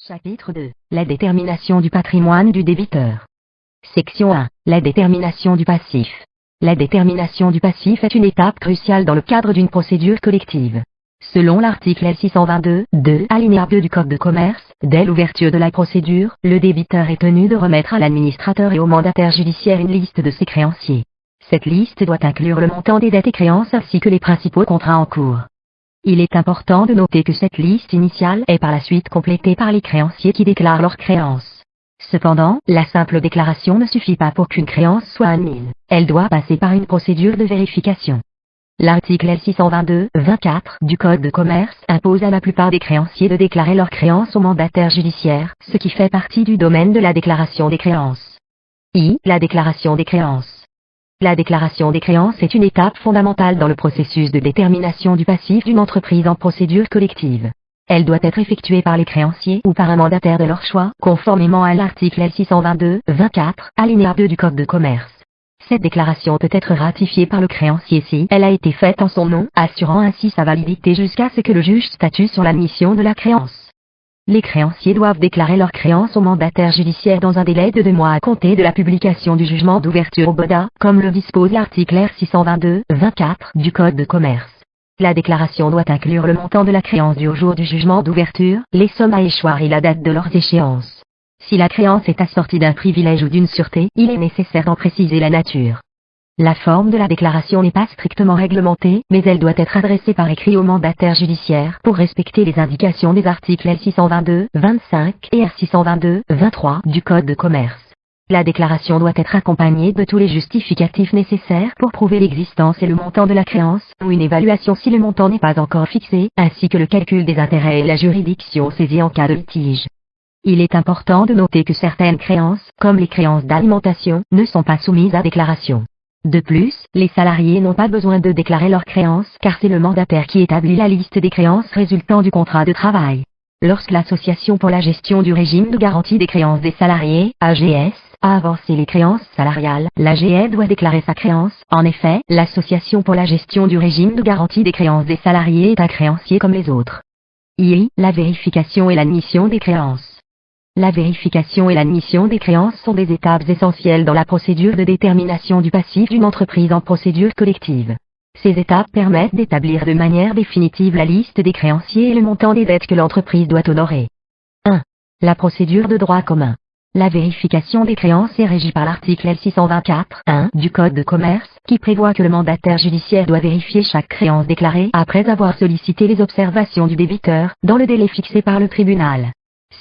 Chapitre 2. La détermination du patrimoine du débiteur. Section 1. La détermination du passif. La détermination du passif est une étape cruciale dans le cadre d'une procédure collective. Selon l'article L622-2 alinéa 2 du Code de commerce, dès l'ouverture de la procédure, le débiteur est tenu de remettre à l'administrateur et au mandataire judiciaire une liste de ses créanciers. Cette liste doit inclure le montant des dettes et créances ainsi que les principaux contrats en cours. Il est important de noter que cette liste initiale est par la suite complétée par les créanciers qui déclarent leurs créances. Cependant, la simple déclaration ne suffit pas pour qu'une créance soit admise. Elle doit passer par une procédure de vérification. L'article L622-24 du Code de commerce impose à la plupart des créanciers de déclarer leurs créances au mandataire judiciaire, ce qui fait partie du domaine de la déclaration des créances. La déclaration des créances. La déclaration des créances est une étape fondamentale dans le processus de détermination du passif d'une entreprise en procédure collective. Elle doit être effectuée par les créanciers ou par un mandataire de leur choix, conformément à l'article L622-24, alinéa 2 du Code de commerce. Cette déclaration peut être ratifiée par le créancier si elle a été faite en son nom, assurant ainsi sa validité jusqu'à ce que le juge statue sur l'admission de la créance. Les créanciers doivent déclarer leurs créances au mandataire judiciaire dans un délai de 2 mois à compter de la publication du jugement d'ouverture au BODA, comme le dispose l'article R622-24 du Code de commerce. La déclaration doit inclure le montant de la créance due au jour du jugement d'ouverture, les sommes à échoir et la date de leurs échéances. Si la créance est assortie d'un privilège ou d'une sûreté, il est nécessaire d'en préciser la nature. La forme de la déclaration n'est pas strictement réglementée, mais elle doit être adressée par écrit au mandataire judiciaire pour respecter les indications des articles L622-25 et R622-23 du Code de commerce. La déclaration doit être accompagnée de tous les justificatifs nécessaires pour prouver l'existence et le montant de la créance, ou une évaluation si le montant n'est pas encore fixé, ainsi que le calcul des intérêts et la juridiction saisie en cas de litige. Il est important de noter que certaines créances, comme les créances d'alimentation, ne sont pas soumises à déclaration. De plus, les salariés n'ont pas besoin de déclarer leurs créances car c'est le mandataire qui établit la liste des créances résultant du contrat de travail. Lorsque l'Association pour la gestion du régime de garantie des créances des salariés, AGS, a avancé les créances salariales, l'AGS doit déclarer sa créance. En effet, l'Association pour la gestion du régime de garantie des créances des salariés est un créancier comme les autres. La vérification et l'admission des créances. La vérification et l'admission des créances sont des étapes essentielles dans la procédure de détermination du passif d'une entreprise en procédure collective. Ces étapes permettent d'établir de manière définitive la liste des créanciers et le montant des dettes que l'entreprise doit honorer. 1. La procédure de droit commun. La vérification des créances est régie par l'article L624-1 du Code de commerce, qui prévoit que le mandataire judiciaire doit vérifier chaque créance déclarée après avoir sollicité les observations du débiteur, dans le délai fixé par le tribunal.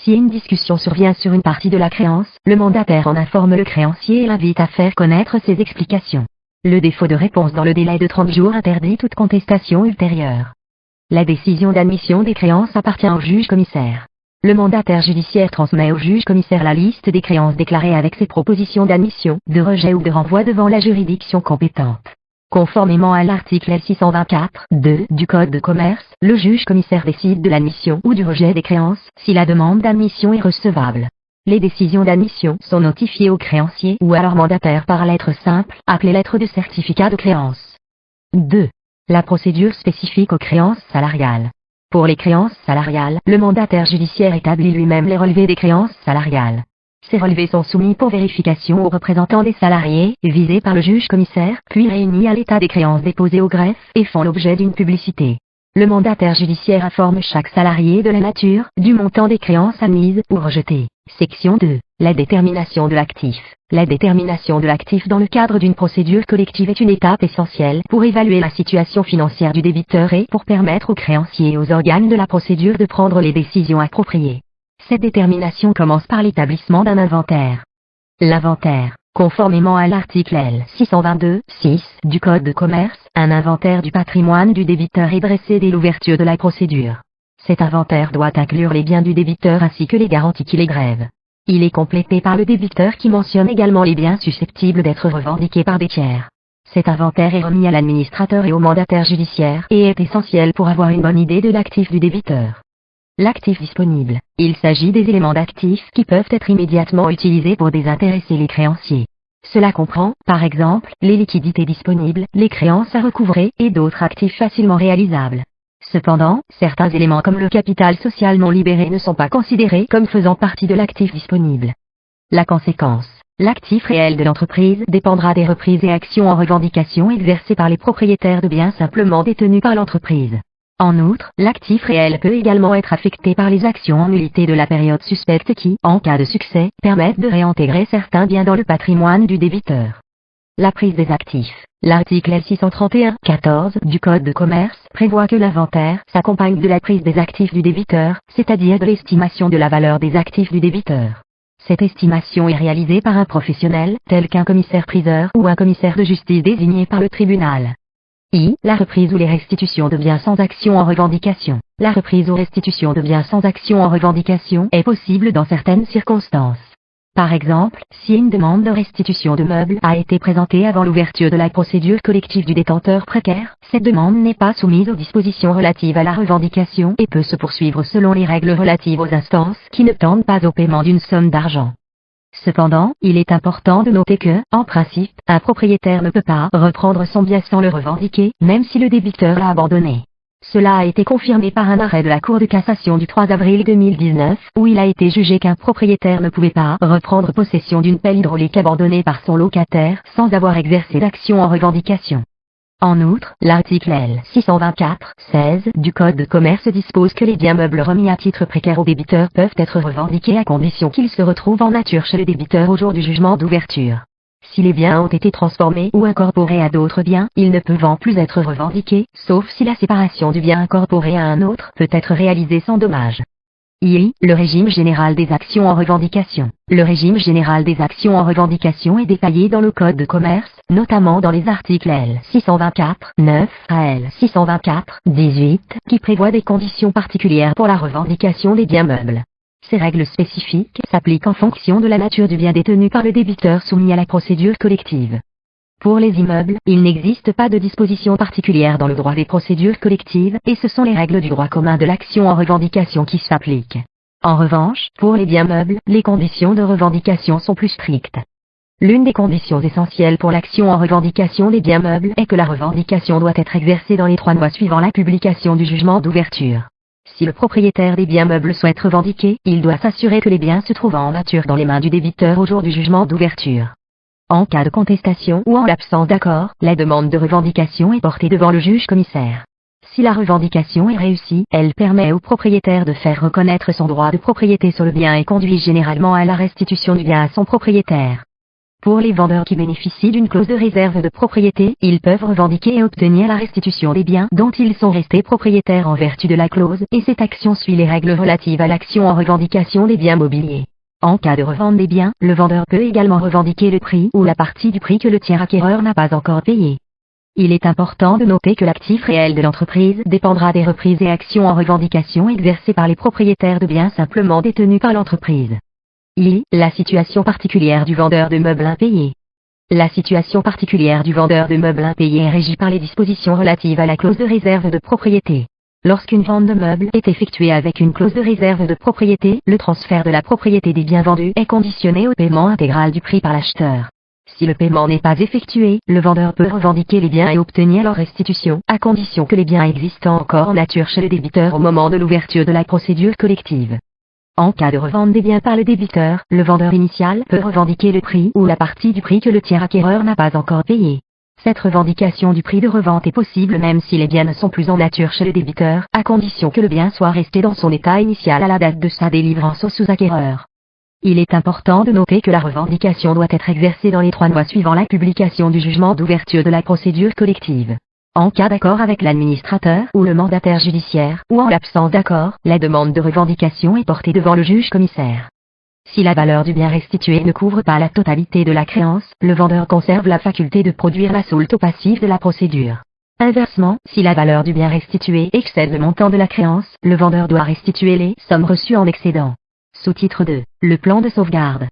Si une discussion survient sur une partie de la créance, le mandataire en informe le créancier et l'invite à faire connaître ses explications. Le défaut de réponse dans le délai de 30 jours interdit toute contestation ultérieure. La décision d'admission des créances appartient au juge commissaire. Le mandataire judiciaire transmet au juge commissaire la liste des créances déclarées avec ses propositions d'admission, de rejet ou de renvoi devant la juridiction compétente. Conformément à l'article L624-2 du Code de commerce, le juge commissaire décide de l'admission ou du rejet des créances, si la demande d'admission est recevable. Les décisions d'admission sont notifiées aux créanciers ou à leur mandataire par lettre simple, appelée lettre de certificat de créance. 2. La procédure spécifique aux créances salariales. Pour les créances salariales, le mandataire judiciaire établit lui-même les relevés des créances salariales. Ces relevés sont soumis pour vérification aux représentants des salariés, visés par le juge commissaire, puis réunis à l'état des créances déposées au greffe, et font l'objet d'une publicité. Le mandataire judiciaire informe chaque salarié de la nature, du montant des créances admises ou rejetées. Section 2. La détermination de l'actif. La détermination de l'actif dans le cadre d'une procédure collective est une étape essentielle pour évaluer la situation financière du débiteur et pour permettre aux créanciers et aux organes de la procédure de prendre les décisions appropriées. Cette détermination commence par l'établissement d'un inventaire. L'inventaire, conformément à l'article L622-6 du Code de commerce, un inventaire du patrimoine du débiteur est dressé dès l'ouverture de la procédure. Cet inventaire doit inclure les biens du débiteur ainsi que les garanties qui les grèvent. Il est complété par le débiteur qui mentionne également les biens susceptibles d'être revendiqués par des tiers. Cet inventaire est remis à l'administrateur et au mandataire judiciaire et est essentiel pour avoir une bonne idée de l'actif du débiteur. L'actif disponible. Il s'agit des éléments d'actifs qui peuvent être immédiatement utilisés pour désintéresser les créanciers. Cela comprend, par exemple, les liquidités disponibles, les créances à recouvrer et d'autres actifs facilement réalisables. Cependant, certains éléments comme le capital social non libéré ne sont pas considérés comme faisant partie de l'actif disponible. La conséquence, l'actif réel de l'entreprise dépendra des reprises et actions en revendication exercées par les propriétaires de biens simplement détenus par l'entreprise. En outre, l'actif réel peut également être affecté par les actions en nullité de la période suspecte qui, en cas de succès, permettent de réintégrer certains biens dans le patrimoine du débiteur. La prise des actifs. L'article L631-14 du Code de commerce prévoit que l'inventaire s'accompagne de la prise des actifs du débiteur, c'est-à-dire de l'estimation de la valeur des actifs du débiteur. Cette estimation est réalisée par un professionnel, tel qu'un commissaire-priseur ou un commissaire de justice désigné par le tribunal. La reprise ou les restitutions de biens sans action en revendication. La reprise ou restitution de biens sans action en revendication est possible dans certaines circonstances. Par exemple, si une demande de restitution de meubles a été présentée avant l'ouverture de la procédure collective du détenteur précaire, cette demande n'est pas soumise aux dispositions relatives à la revendication et peut se poursuivre selon les règles relatives aux instances qui ne tendent pas au paiement d'une somme d'argent. Cependant, il est important de noter que, en principe, un propriétaire ne peut pas reprendre son bien sans le revendiquer, même si le débiteur l'a abandonné. Cela a été confirmé par un arrêt de la Cour de cassation du 3 avril 2019, où il a été jugé qu'un propriétaire ne pouvait pas reprendre possession d'une pelle hydraulique abandonnée par son locataire sans avoir exercé d'action en revendication. En outre, l'article L624-16 du Code de commerce dispose que les biens meubles remis à titre précaire aux débiteurs peuvent être revendiqués à condition qu'ils se retrouvent en nature chez le débiteur au jour du jugement d'ouverture. Si les biens ont été transformés ou incorporés à d'autres biens, ils ne peuvent plus être revendiqués, sauf si la séparation du bien incorporé à un autre peut être réalisée sans dommage. Le régime général des actions en revendication. Le régime général des actions en revendication est détaillé dans le Code de commerce, notamment dans les articles L624-9 à L624-18, qui prévoient des conditions particulières pour la revendication des biens meubles. Ces règles spécifiques s'appliquent en fonction de la nature du bien détenu par le débiteur soumis à la procédure collective. Pour les immeubles, il n'existe pas de disposition particulière dans le droit des procédures collectives, et ce sont les règles du droit commun de l'action en revendication qui s'appliquent. En revanche, pour les biens meubles, les conditions de revendication sont plus strictes. L'une des conditions essentielles pour l'action en revendication des biens meubles est que la revendication doit être exercée dans les 3 mois suivant la publication du jugement d'ouverture. Si le propriétaire des biens meubles souhaite revendiquer, il doit s'assurer que les biens se trouvent en nature dans les mains du débiteur au jour du jugement d'ouverture. En cas de contestation ou en l'absence d'accord, la demande de revendication est portée devant le juge commissaire. Si la revendication est réussie, elle permet au propriétaire de faire reconnaître son droit de propriété sur le bien et conduit généralement à la restitution du bien à son propriétaire. Pour les vendeurs qui bénéficient d'une clause de réserve de propriété, ils peuvent revendiquer et obtenir la restitution des biens dont ils sont restés propriétaires en vertu de la clause, et cette action suit les règles relatives à l'action en revendication des biens mobiliers. En cas de revente des biens, le vendeur peut également revendiquer le prix ou la partie du prix que le tiers acquéreur n'a pas encore payé. Il est important de noter que l'actif réel de l'entreprise dépendra des reprises et actions en revendication exercées par les propriétaires de biens simplement détenus par l'entreprise. La situation particulière du vendeur de meubles impayés. La situation particulière du vendeur de meubles impayés est régie par les dispositions relatives à la clause de réserve de propriété. Lorsqu'une vente de meubles est effectuée avec une clause de réserve de propriété, le transfert de la propriété des biens vendus est conditionné au paiement intégral du prix par l'acheteur. Si le paiement n'est pas effectué, le vendeur peut revendiquer les biens et obtenir leur restitution, à condition que les biens existent encore en nature chez le débiteur au moment de l'ouverture de la procédure collective. En cas de revente des biens par le débiteur, le vendeur initial peut revendiquer le prix ou la partie du prix que le tiers acquéreur n'a pas encore payé. Cette revendication du prix de revente est possible même si les biens ne sont plus en nature chez le débiteur, à condition que le bien soit resté dans son état initial à la date de sa délivrance au sous-acquéreur. Il est important de noter que la revendication doit être exercée dans les 3 mois suivant la publication du jugement d'ouverture de la procédure collective. En cas d'accord avec l'administrateur ou le mandataire judiciaire, ou en l'absence d'accord, la demande de revendication est portée devant le juge commissaire. Si la valeur du bien restitué ne couvre pas la totalité de la créance, le vendeur conserve la faculté de produire la soulte au passif de la procédure. Inversement, si la valeur du bien restitué excède le montant de la créance, le vendeur doit restituer les sommes reçues en excédent. Sous-titre 2. Le plan de sauvegarde.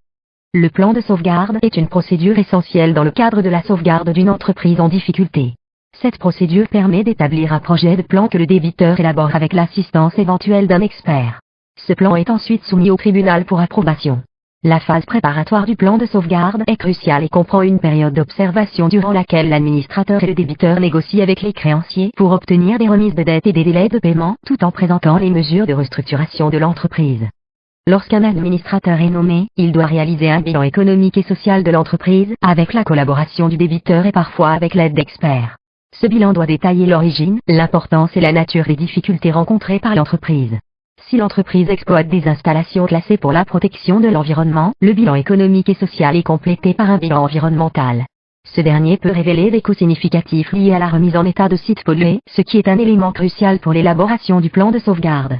Le plan de sauvegarde est une procédure essentielle dans le cadre de la sauvegarde d'une entreprise en difficulté. Cette procédure permet d'établir un projet de plan que le débiteur élabore avec l'assistance éventuelle d'un expert. Ce plan est ensuite soumis au tribunal pour approbation. La phase préparatoire du plan de sauvegarde est cruciale et comprend une période d'observation durant laquelle l'administrateur et le débiteur négocient avec les créanciers pour obtenir des remises de dette et des délais de paiement tout en présentant les mesures de restructuration de l'entreprise. Lorsqu'un administrateur est nommé, il doit réaliser un bilan économique et social de l'entreprise avec la collaboration du débiteur et parfois avec l'aide d'experts. Ce bilan doit détailler l'origine, l'importance et la nature des difficultés rencontrées par l'entreprise. Si l'entreprise exploite des installations classées pour la protection de l'environnement, le bilan économique et social est complété par un bilan environnemental. Ce dernier peut révéler des coûts significatifs liés à la remise en état de sites pollués, ce qui est un élément crucial pour l'élaboration du plan de sauvegarde.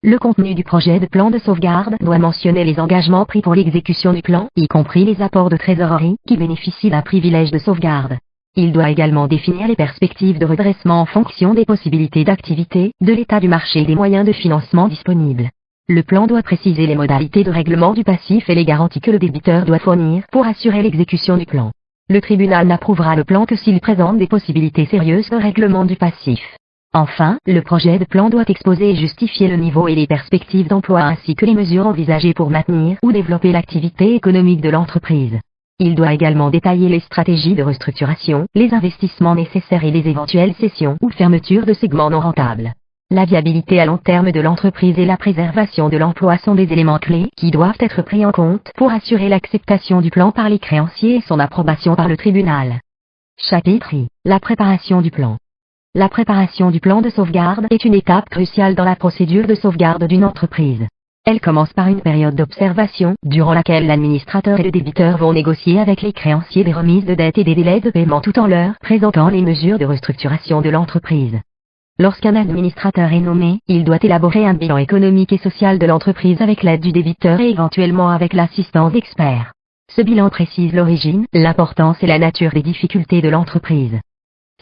Le contenu du projet de plan de sauvegarde doit mentionner les engagements pris pour l'exécution du plan, y compris les apports de trésorerie, qui bénéficient d'un privilège de sauvegarde. Il doit également définir les perspectives de redressement en fonction des possibilités d'activité, de l'état du marché et des moyens de financement disponibles. Le plan doit préciser les modalités de règlement du passif et les garanties que le débiteur doit fournir pour assurer l'exécution du plan. Le tribunal n'approuvera le plan que s'il présente des possibilités sérieuses de règlement du passif. Enfin, le projet de plan doit exposer et justifier le niveau et les perspectives d'emploi ainsi que les mesures envisagées pour maintenir ou développer l'activité économique de l'entreprise. Il doit également détailler les stratégies de restructuration, les investissements nécessaires et les éventuelles cessions ou fermetures de segments non rentables. La viabilité à long terme de l'entreprise et la préservation de l'emploi sont des éléments clés qui doivent être pris en compte pour assurer l'acceptation du plan par les créanciers et son approbation par le tribunal. Chapitre I. La préparation du plan. La préparation du plan de sauvegarde est une étape cruciale dans la procédure de sauvegarde d'une entreprise. Elle commence par une période d'observation, durant laquelle l'administrateur et le débiteur vont négocier avec les créanciers des remises de dette et des délais de paiement tout en leur présentant les mesures de restructuration de l'entreprise. Lorsqu'un administrateur est nommé, il doit élaborer un bilan économique et social de l'entreprise avec l'aide du débiteur et éventuellement avec l'assistance d'experts. Ce bilan précise l'origine, l'importance et la nature des difficultés de l'entreprise.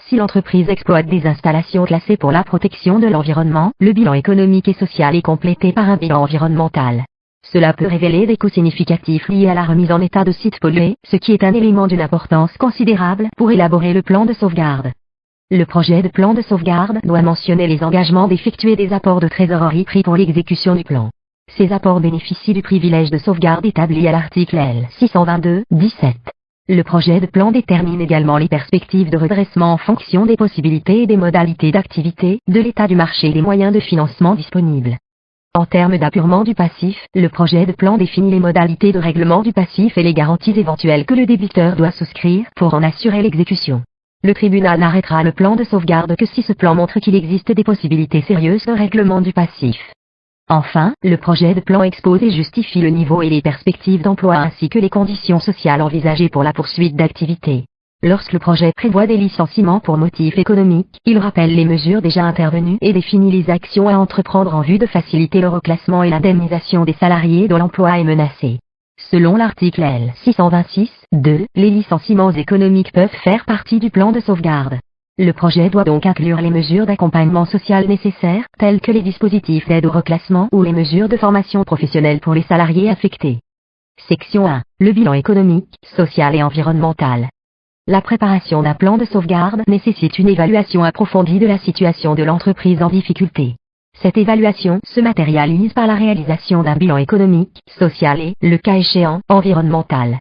Si l'entreprise exploite des installations classées pour la protection de l'environnement, le bilan économique et social est complété par un bilan environnemental. Cela peut révéler des coûts significatifs liés à la remise en état de sites pollués, ce qui est un élément d'une importance considérable pour élaborer le plan de sauvegarde. Le projet de plan de sauvegarde doit mentionner les engagements d'effectuer des apports de trésorerie pris pour l'exécution du plan. Ces apports bénéficient du privilège de sauvegarde établi à l'article L. 622-17. Le projet de plan détermine également les perspectives de redressement en fonction des possibilités et des modalités d'activité, de l'état du marché et des moyens de financement disponibles. En termes d'appurement du passif, le projet de plan définit les modalités de règlement du passif et les garanties éventuelles que le débiteur doit souscrire pour en assurer l'exécution. Le tribunal n'arrêtera le plan de sauvegarde que si ce plan montre qu'il existe des possibilités sérieuses de règlement du passif. Enfin, le projet de plan expose et justifie le niveau et les perspectives d'emploi ainsi que les conditions sociales envisagées pour la poursuite d'activité. Lorsque le projet prévoit des licenciements pour motifs économiques, il rappelle les mesures déjà intervenues et définit les actions à entreprendre en vue de faciliter le reclassement et l'indemnisation des salariés dont l'emploi est menacé. Selon l'article L. 626-2, les licenciements économiques peuvent faire partie du plan de sauvegarde. Le projet doit donc inclure les mesures d'accompagnement social nécessaires, telles que les dispositifs d'aide au reclassement ou les mesures de formation professionnelle pour les salariés affectés. Section 1. Le bilan économique, social et environnemental. La préparation d'un plan de sauvegarde nécessite une évaluation approfondie de la situation de l'entreprise en difficulté. Cette évaluation se matérialise par la réalisation d'un bilan économique, social et, le cas échéant, environnemental.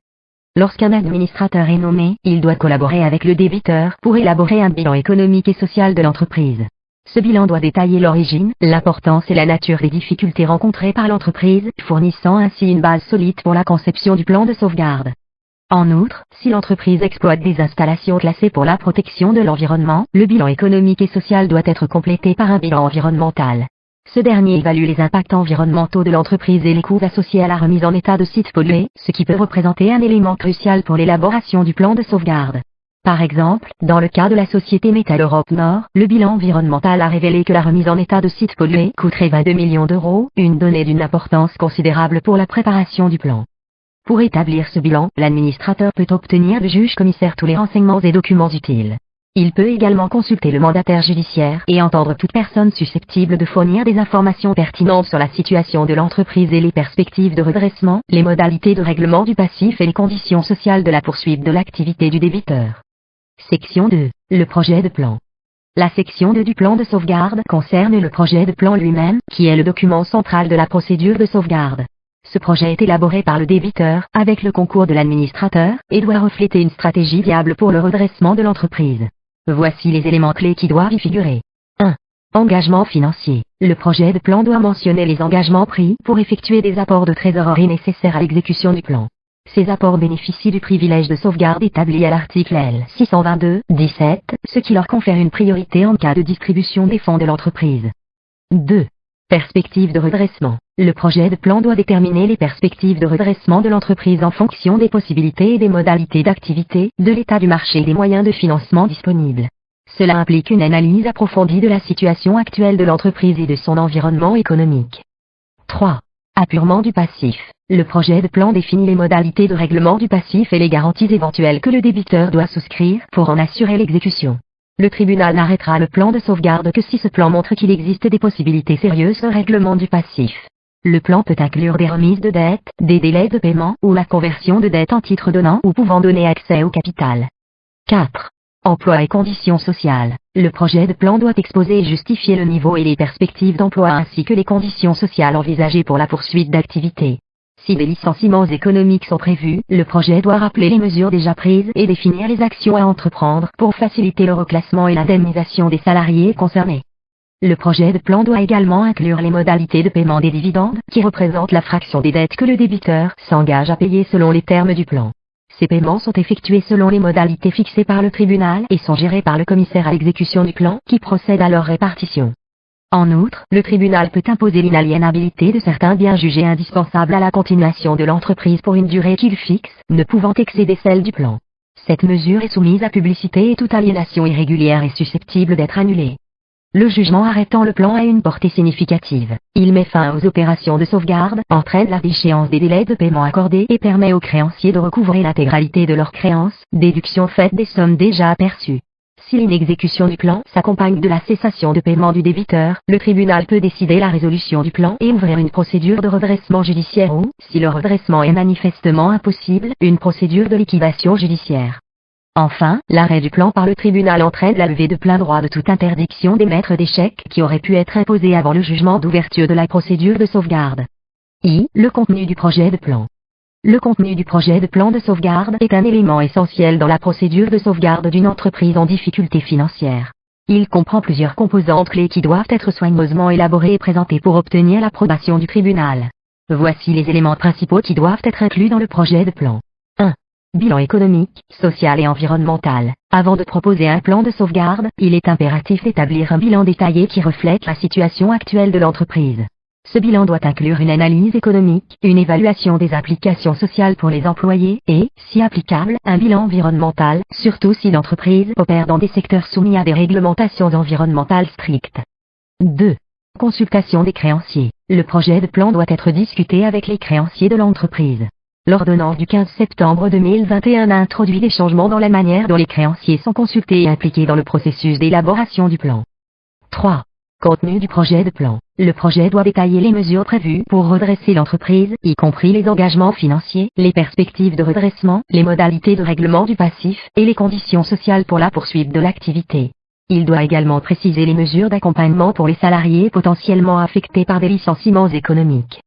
Lorsqu'un administrateur est nommé, il doit collaborer avec le débiteur pour élaborer un bilan économique et social de l'entreprise. Ce bilan doit détailler l'origine, l'importance et la nature des difficultés rencontrées par l'entreprise, fournissant ainsi une base solide pour la conception du plan de sauvegarde. En outre, si l'entreprise exploite des installations classées pour la protection de l'environnement, le bilan économique et social doit être complété par un bilan environnemental. Ce dernier évalue les impacts environnementaux de l'entreprise et les coûts associés à la remise en état de sites pollués, ce qui peut représenter un élément crucial pour l'élaboration du plan de sauvegarde. Par exemple, dans le cas de la société Métal Europe Nord, le bilan environnemental a révélé que la remise en état de sites pollués coûterait 22 millions d'euros, une donnée d'une importance considérable pour la préparation du plan. Pour établir ce bilan, l'administrateur peut obtenir du juge commissaire tous les renseignements et documents utiles. Il peut également consulter le mandataire judiciaire et entendre toute personne susceptible de fournir des informations pertinentes sur la situation de l'entreprise et les perspectives de redressement, les modalités de règlement du passif et les conditions sociales de la poursuite de l'activité du débiteur. Section 2. Le projet de plan. La section 2 du plan de sauvegarde concerne le projet de plan lui-même, qui est le document central de la procédure de sauvegarde. Ce projet est élaboré par le débiteur, avec le concours de l'administrateur, et doit refléter une stratégie viable pour le redressement de l'entreprise. Voici les éléments clés qui doivent y figurer. 1. Engagement financier. Le projet de plan doit mentionner les engagements pris pour effectuer des apports de trésorerie nécessaires à l'exécution du plan. Ces apports bénéficient du privilège de sauvegarde établi à l'article L. 622-17, ce qui leur confère une priorité en cas de distribution des fonds de l'entreprise. 2. Perspectives de redressement. Le projet de plan doit déterminer les perspectives de redressement de l'entreprise en fonction des possibilités et des modalités d'activité, de l'état du marché et des moyens de financement disponibles. Cela implique une analyse approfondie de la situation actuelle de l'entreprise et de son environnement économique. 3. Apurement du passif. Le projet de plan définit les modalités de règlement du passif et les garanties éventuelles que le débiteur doit souscrire pour en assurer l'exécution. Le tribunal n'arrêtera le plan de sauvegarde que si ce plan montre qu'il existe des possibilités sérieuses de règlement du passif. Le plan peut inclure des remises de dettes, des délais de paiement ou la conversion de dettes en titres donnant ou pouvant donner accès au capital. 4. Emploi et conditions sociales. Le projet de plan doit exposer et justifier le niveau et les perspectives d'emploi ainsi que les conditions sociales envisagées pour la poursuite d'activité. Si des licenciements économiques sont prévus, le projet doit rappeler les mesures déjà prises et définir les actions à entreprendre pour faciliter le reclassement et l'indemnisation des salariés concernés. Le projet de plan doit également inclure les modalités de paiement des dividendes, qui représentent la fraction des dettes que le débiteur s'engage à payer selon les termes du plan. Ces paiements sont effectués selon les modalités fixées par le tribunal et sont gérés par le commissaire à l'exécution du plan, qui procède à leur répartition. En outre, le tribunal peut imposer l'inaliénabilité de certains biens jugés indispensables à la continuation de l'entreprise pour une durée qu'il fixe, ne pouvant excéder celle du plan. Cette mesure est soumise à publicité et toute aliénation irrégulière est susceptible d'être annulée. Le jugement arrêtant le plan a une portée significative. Il met fin aux opérations de sauvegarde, entraîne la déchéance des délais de paiement accordés et permet aux créanciers de recouvrer l'intégralité de leurs créances, déduction faite des sommes déjà aperçues. Si l'inexécution du plan s'accompagne de la cessation de paiement du débiteur, le tribunal peut décider la résolution du plan et ouvrir une procédure de redressement judiciaire ou, si le redressement est manifestement impossible, une procédure de liquidation judiciaire. Enfin, l'arrêt du plan par le tribunal entraîne la levée de plein droit de toute interdiction d'émettre des chèques qui auraient pu être imposés avant le jugement d'ouverture de la procédure de sauvegarde. Le contenu du projet de plan. Le contenu du projet de plan de sauvegarde est un élément essentiel dans la procédure de sauvegarde d'une entreprise en difficulté financière. Il comprend plusieurs composantes clés qui doivent être soigneusement élaborées et présentées pour obtenir l'approbation du tribunal. Voici les éléments principaux qui doivent être inclus dans le projet de plan. 1. Bilan économique, social et environnemental. Avant de proposer un plan de sauvegarde, il est impératif d'établir un bilan détaillé qui reflète la situation actuelle de l'entreprise. Ce bilan doit inclure une analyse économique, une évaluation des implications sociales pour les employés et, si applicable, un bilan environnemental, surtout si l'entreprise opère dans des secteurs soumis à des réglementations environnementales strictes. 2. Consultation des créanciers. Le projet de plan doit être discuté avec les créanciers de l'entreprise. L'ordonnance du 15 septembre 2021 a introduit des changements dans la manière dont les créanciers sont consultés et impliqués dans le processus d'élaboration du plan. 3. Contenu du projet de plan. Le projet doit détailler les mesures prévues pour redresser l'entreprise, y compris les engagements financiers, les perspectives de redressement, les modalités de règlement du passif, et les conditions sociales pour la poursuite de l'activité. Il doit également préciser les mesures d'accompagnement pour les salariés potentiellement affectés par des licenciements économiques.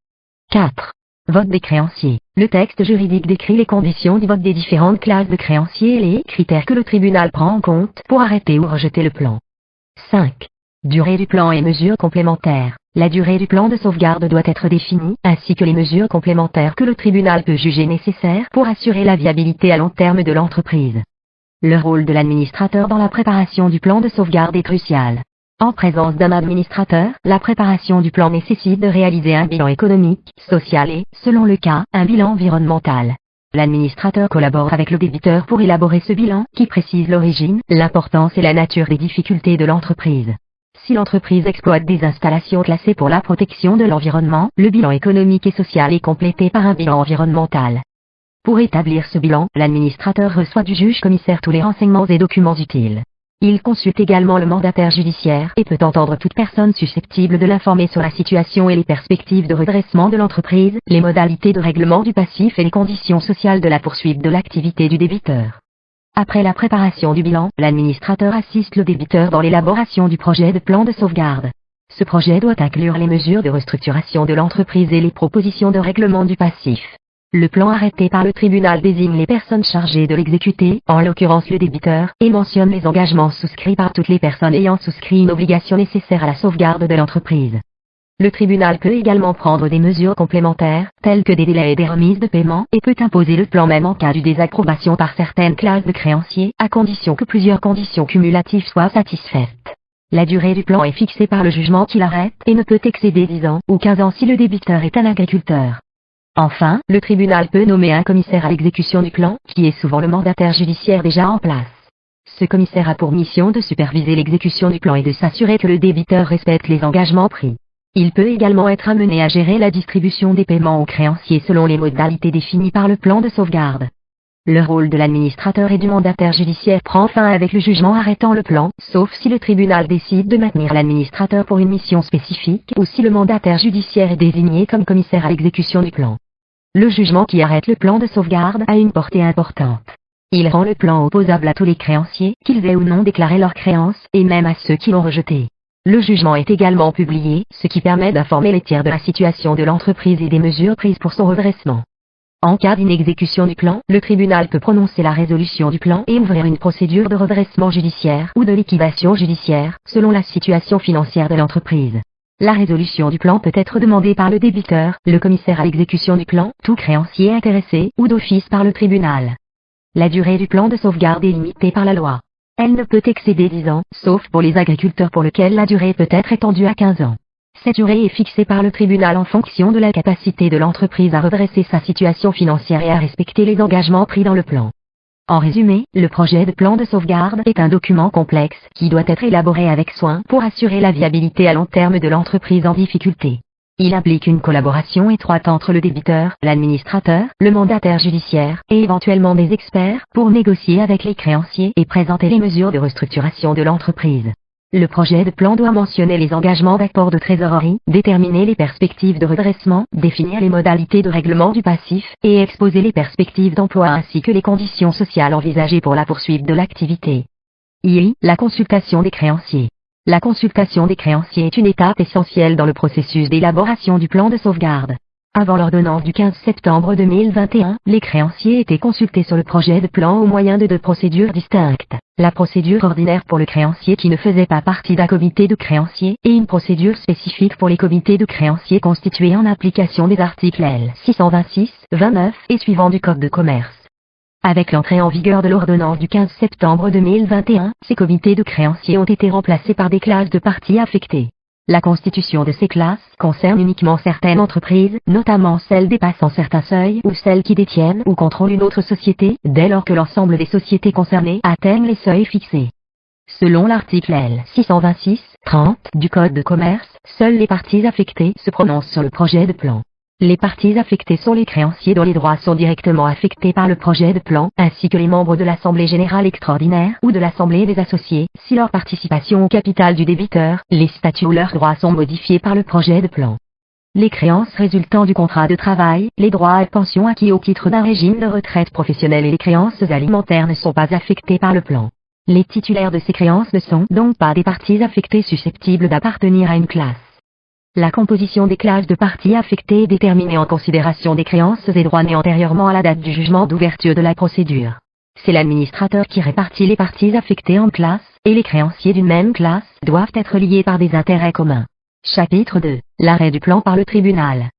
4. Vote des créanciers. Le texte juridique décrit les conditions du vote des différentes classes de créanciers et les critères que le tribunal prend en compte pour arrêter ou rejeter le plan. 5. Durée du plan et mesures complémentaires. La durée du plan de sauvegarde doit être définie, ainsi que les mesures complémentaires que le tribunal peut juger nécessaires pour assurer la viabilité à long terme de l'entreprise. Le rôle de l'administrateur dans la préparation du plan de sauvegarde est crucial. En présence d'un administrateur, la préparation du plan nécessite de réaliser un bilan économique, social et, selon le cas, un bilan environnemental. L'administrateur collabore avec le débiteur pour élaborer ce bilan, qui précise l'origine, l'importance et la nature des difficultés de l'entreprise. Si l'entreprise exploite des installations classées pour la protection de l'environnement, le bilan économique et social est complété par un bilan environnemental. Pour établir ce bilan, l'administrateur reçoit du juge commissaire tous les renseignements et documents utiles. Il consulte également le mandataire judiciaire et peut entendre toute personne susceptible de l'informer sur la situation et les perspectives de redressement de l'entreprise, les modalités de règlement du passif et les conditions sociales de la poursuite de l'activité du débiteur. Après la préparation du bilan, l'administrateur assiste le débiteur dans l'élaboration du projet de plan de sauvegarde. Ce projet doit inclure les mesures de restructuration de l'entreprise et les propositions de règlement du passif. Le plan arrêté par le tribunal désigne les personnes chargées de l'exécuter, en l'occurrence le débiteur, et mentionne les engagements souscrits par toutes les personnes ayant souscrit une obligation nécessaire à la sauvegarde de l'entreprise. Le tribunal peut également prendre des mesures complémentaires, telles que des délais et des remises de paiement, et peut imposer le plan même en cas de désapprobation par certaines classes de créanciers, à condition que plusieurs conditions cumulatives soient satisfaites. La durée du plan est fixée par le jugement qui l'arrête et ne peut excéder 10 ans ou 15 ans si le débiteur est un agriculteur. Enfin, le tribunal peut nommer un commissaire à l'exécution du plan, qui est souvent le mandataire judiciaire déjà en place. Ce commissaire a pour mission de superviser l'exécution du plan et de s'assurer que le débiteur respecte les engagements pris. Il peut également être amené à gérer la distribution des paiements aux créanciers selon les modalités définies par le plan de sauvegarde. Le rôle de l'administrateur et du mandataire judiciaire prend fin avec le jugement arrêtant le plan, sauf si le tribunal décide de maintenir l'administrateur pour une mission spécifique ou si le mandataire judiciaire est désigné comme commissaire à l'exécution du plan. Le jugement qui arrête le plan de sauvegarde a une portée importante. Il rend le plan opposable à tous les créanciers, qu'ils aient ou non déclaré leurs créances, et même à ceux qui l'ont rejeté. Le jugement est également publié, ce qui permet d'informer les tiers de la situation de l'entreprise et des mesures prises pour son redressement. En cas d'inexécution du plan, le tribunal peut prononcer la résolution du plan et ouvrir une procédure de redressement judiciaire ou de liquidation judiciaire, selon la situation financière de l'entreprise. La résolution du plan peut être demandée par le débiteur, le commissaire à l'exécution du plan, tout créancier intéressé, ou d'office par le tribunal. La durée du plan de sauvegarde est limitée par la loi. Elle ne peut excéder 10 ans, sauf pour les agriculteurs pour lesquels la durée peut être étendue à 15 ans. Cette durée est fixée par le tribunal en fonction de la capacité de l'entreprise à redresser sa situation financière et à respecter les engagements pris dans le plan. En résumé, le projet de plan de sauvegarde est un document complexe qui doit être élaboré avec soin pour assurer la viabilité à long terme de l'entreprise en difficulté. Il implique une collaboration étroite entre le débiteur, l'administrateur, le mandataire judiciaire, et éventuellement des experts, pour négocier avec les créanciers et présenter les mesures de restructuration de l'entreprise. Le projet de plan doit mentionner les engagements d'apport de trésorerie, déterminer les perspectives de redressement, définir les modalités de règlement du passif, et exposer les perspectives d'emploi ainsi que les conditions sociales envisagées pour la poursuite de l'activité. La consultation des créanciers. La consultation des créanciers est une étape essentielle dans le processus d'élaboration du plan de sauvegarde. Avant l'ordonnance du 15 septembre 2021, les créanciers étaient consultés sur le projet de plan au moyen de deux procédures distinctes. La procédure ordinaire pour le créancier qui ne faisait pas partie d'un comité de créanciers, et une procédure spécifique pour les comités de créanciers constitués en application des articles L. 626, 29 et suivants du Code de commerce. Avec l'entrée en vigueur de l'ordonnance du 15 septembre 2021, ces comités de créanciers ont été remplacés par des classes de parties affectées. La constitution de ces classes concerne uniquement certaines entreprises, notamment celles dépassant certains seuils ou celles qui détiennent ou contrôlent une autre société, dès lors que l'ensemble des sociétés concernées atteignent les seuils fixés. Selon l'article L. 626, 30 du Code de commerce, seules les parties affectées se prononcent sur le projet de plan. Les parties affectées sont les créanciers dont les droits sont directement affectés par le projet de plan, ainsi que les membres de l'Assemblée générale extraordinaire ou de l'Assemblée des associés, si leur participation au capital du débiteur, les statuts ou leurs droits sont modifiés par le projet de plan. Les créances résultant du contrat de travail, les droits à pension acquis au titre d'un régime de retraite professionnelle et les créances alimentaires ne sont pas affectées par le plan. Les titulaires de ces créances ne sont donc pas des parties affectées susceptibles d'appartenir à une classe. La composition des classes de parties affectées est déterminée en considération des créances et droits nés antérieurement à la date du jugement d'ouverture de la procédure. C'est l'administrateur qui répartit les parties affectées en classes, et les créanciers d'une même classe doivent être liés par des intérêts communs. Chapitre 2. L'arrêt du plan par le tribunal.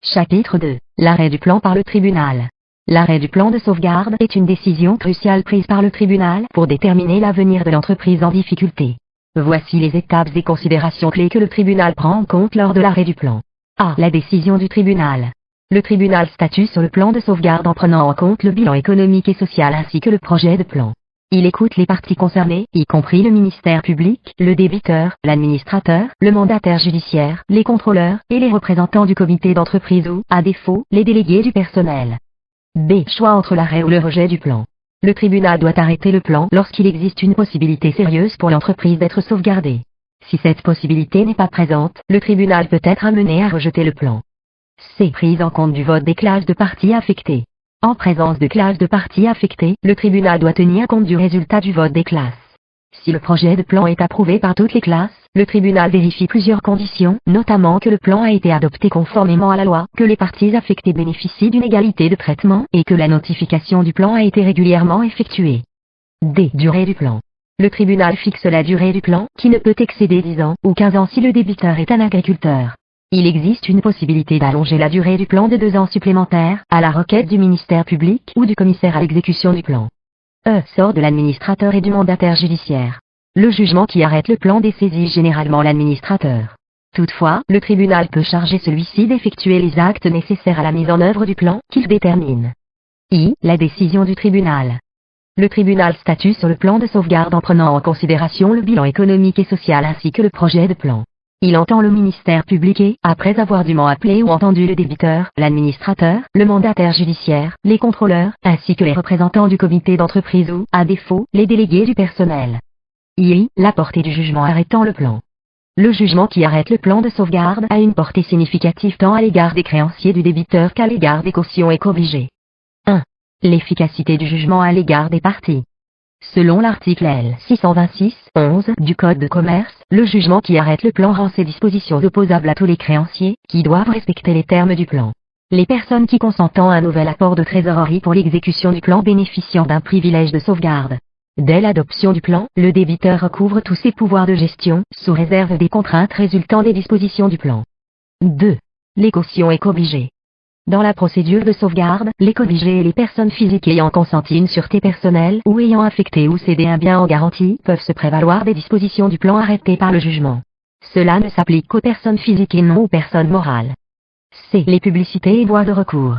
Chapitre 2. L'arrêt du plan par le tribunal. L'arrêt du plan de sauvegarde est une décision cruciale prise par le tribunal pour déterminer l'avenir de l'entreprise en difficulté. Voici les étapes et considérations clés que le tribunal prend en compte lors de l'arrêt du plan. A. La décision du tribunal. Le tribunal statue sur le plan de sauvegarde en prenant en compte le bilan économique et social ainsi que le projet de plan. Il écoute les parties concernées, y compris le ministère public, le débiteur, l'administrateur, le mandataire judiciaire, les contrôleurs, et les représentants du comité d'entreprise ou, à défaut, les délégués du personnel. B. Choix entre l'arrêt ou le rejet du plan. Le tribunal doit arrêter le plan lorsqu'il existe une possibilité sérieuse pour l'entreprise d'être sauvegardée. Si cette possibilité n'est pas présente, le tribunal peut être amené à rejeter le plan. C. Prise en compte du vote des classes de parties affectées. En présence de classes de parties affectées, le tribunal doit tenir compte du résultat du vote des classes. Si le projet de plan est approuvé par toutes les classes, le tribunal vérifie plusieurs conditions, notamment que le plan a été adopté conformément à la loi, que les parties affectées bénéficient d'une égalité de traitement et que la notification du plan a été régulièrement effectuée. D. Durée du plan. Le tribunal fixe la durée du plan, qui ne peut excéder 10 ans ou 15 ans si le débiteur est un agriculteur. Il existe une possibilité d'allonger la durée du plan de 2 ans supplémentaires, à la requête du ministère public ou du commissaire à l'exécution du plan. Sort de l'administrateur et du mandataire judiciaire. Le jugement qui arrête le plan dessaisit généralement l'administrateur. Toutefois, le tribunal peut charger celui-ci d'effectuer les actes nécessaires à la mise en œuvre du plan qu'il détermine. I. La décision du tribunal. Le tribunal statue sur le plan de sauvegarde en prenant en considération le bilan économique et social ainsi que le projet de plan. Il entend le ministère public et, après avoir dûment appelé ou entendu le débiteur, l'administrateur, le mandataire judiciaire, les contrôleurs, ainsi que les représentants du comité d'entreprise ou, à défaut, les délégués du personnel. I. La portée du jugement arrêtant le plan. Le jugement qui arrête le plan de sauvegarde a une portée significative tant à l'égard des créanciers du débiteur qu'à l'égard des cautions et co-obligés. 1. L'efficacité du jugement à l'égard des parties. Selon l'article L. 626-11 du Code de commerce, le jugement qui arrête le plan rend ses dispositions opposables à tous les créanciers, qui doivent respecter les termes du plan. Les personnes qui consentant à un nouvel apport de trésorerie pour l'exécution du plan bénéficiant d'un privilège de sauvegarde. Dès l'adoption du plan, le débiteur recouvre tous ses pouvoirs de gestion, sous réserve des contraintes résultant des dispositions du plan. 2. Les cautions et co-obligés. Dans la procédure de sauvegarde, les co-obligés et les personnes physiques ayant consenti une sûreté personnelle ou ayant affecté ou cédé un bien en garantie peuvent se prévaloir des dispositions du plan arrêtées par le jugement. Cela ne s'applique qu'aux personnes physiques et non aux personnes morales. C. Les publicités et voies de recours.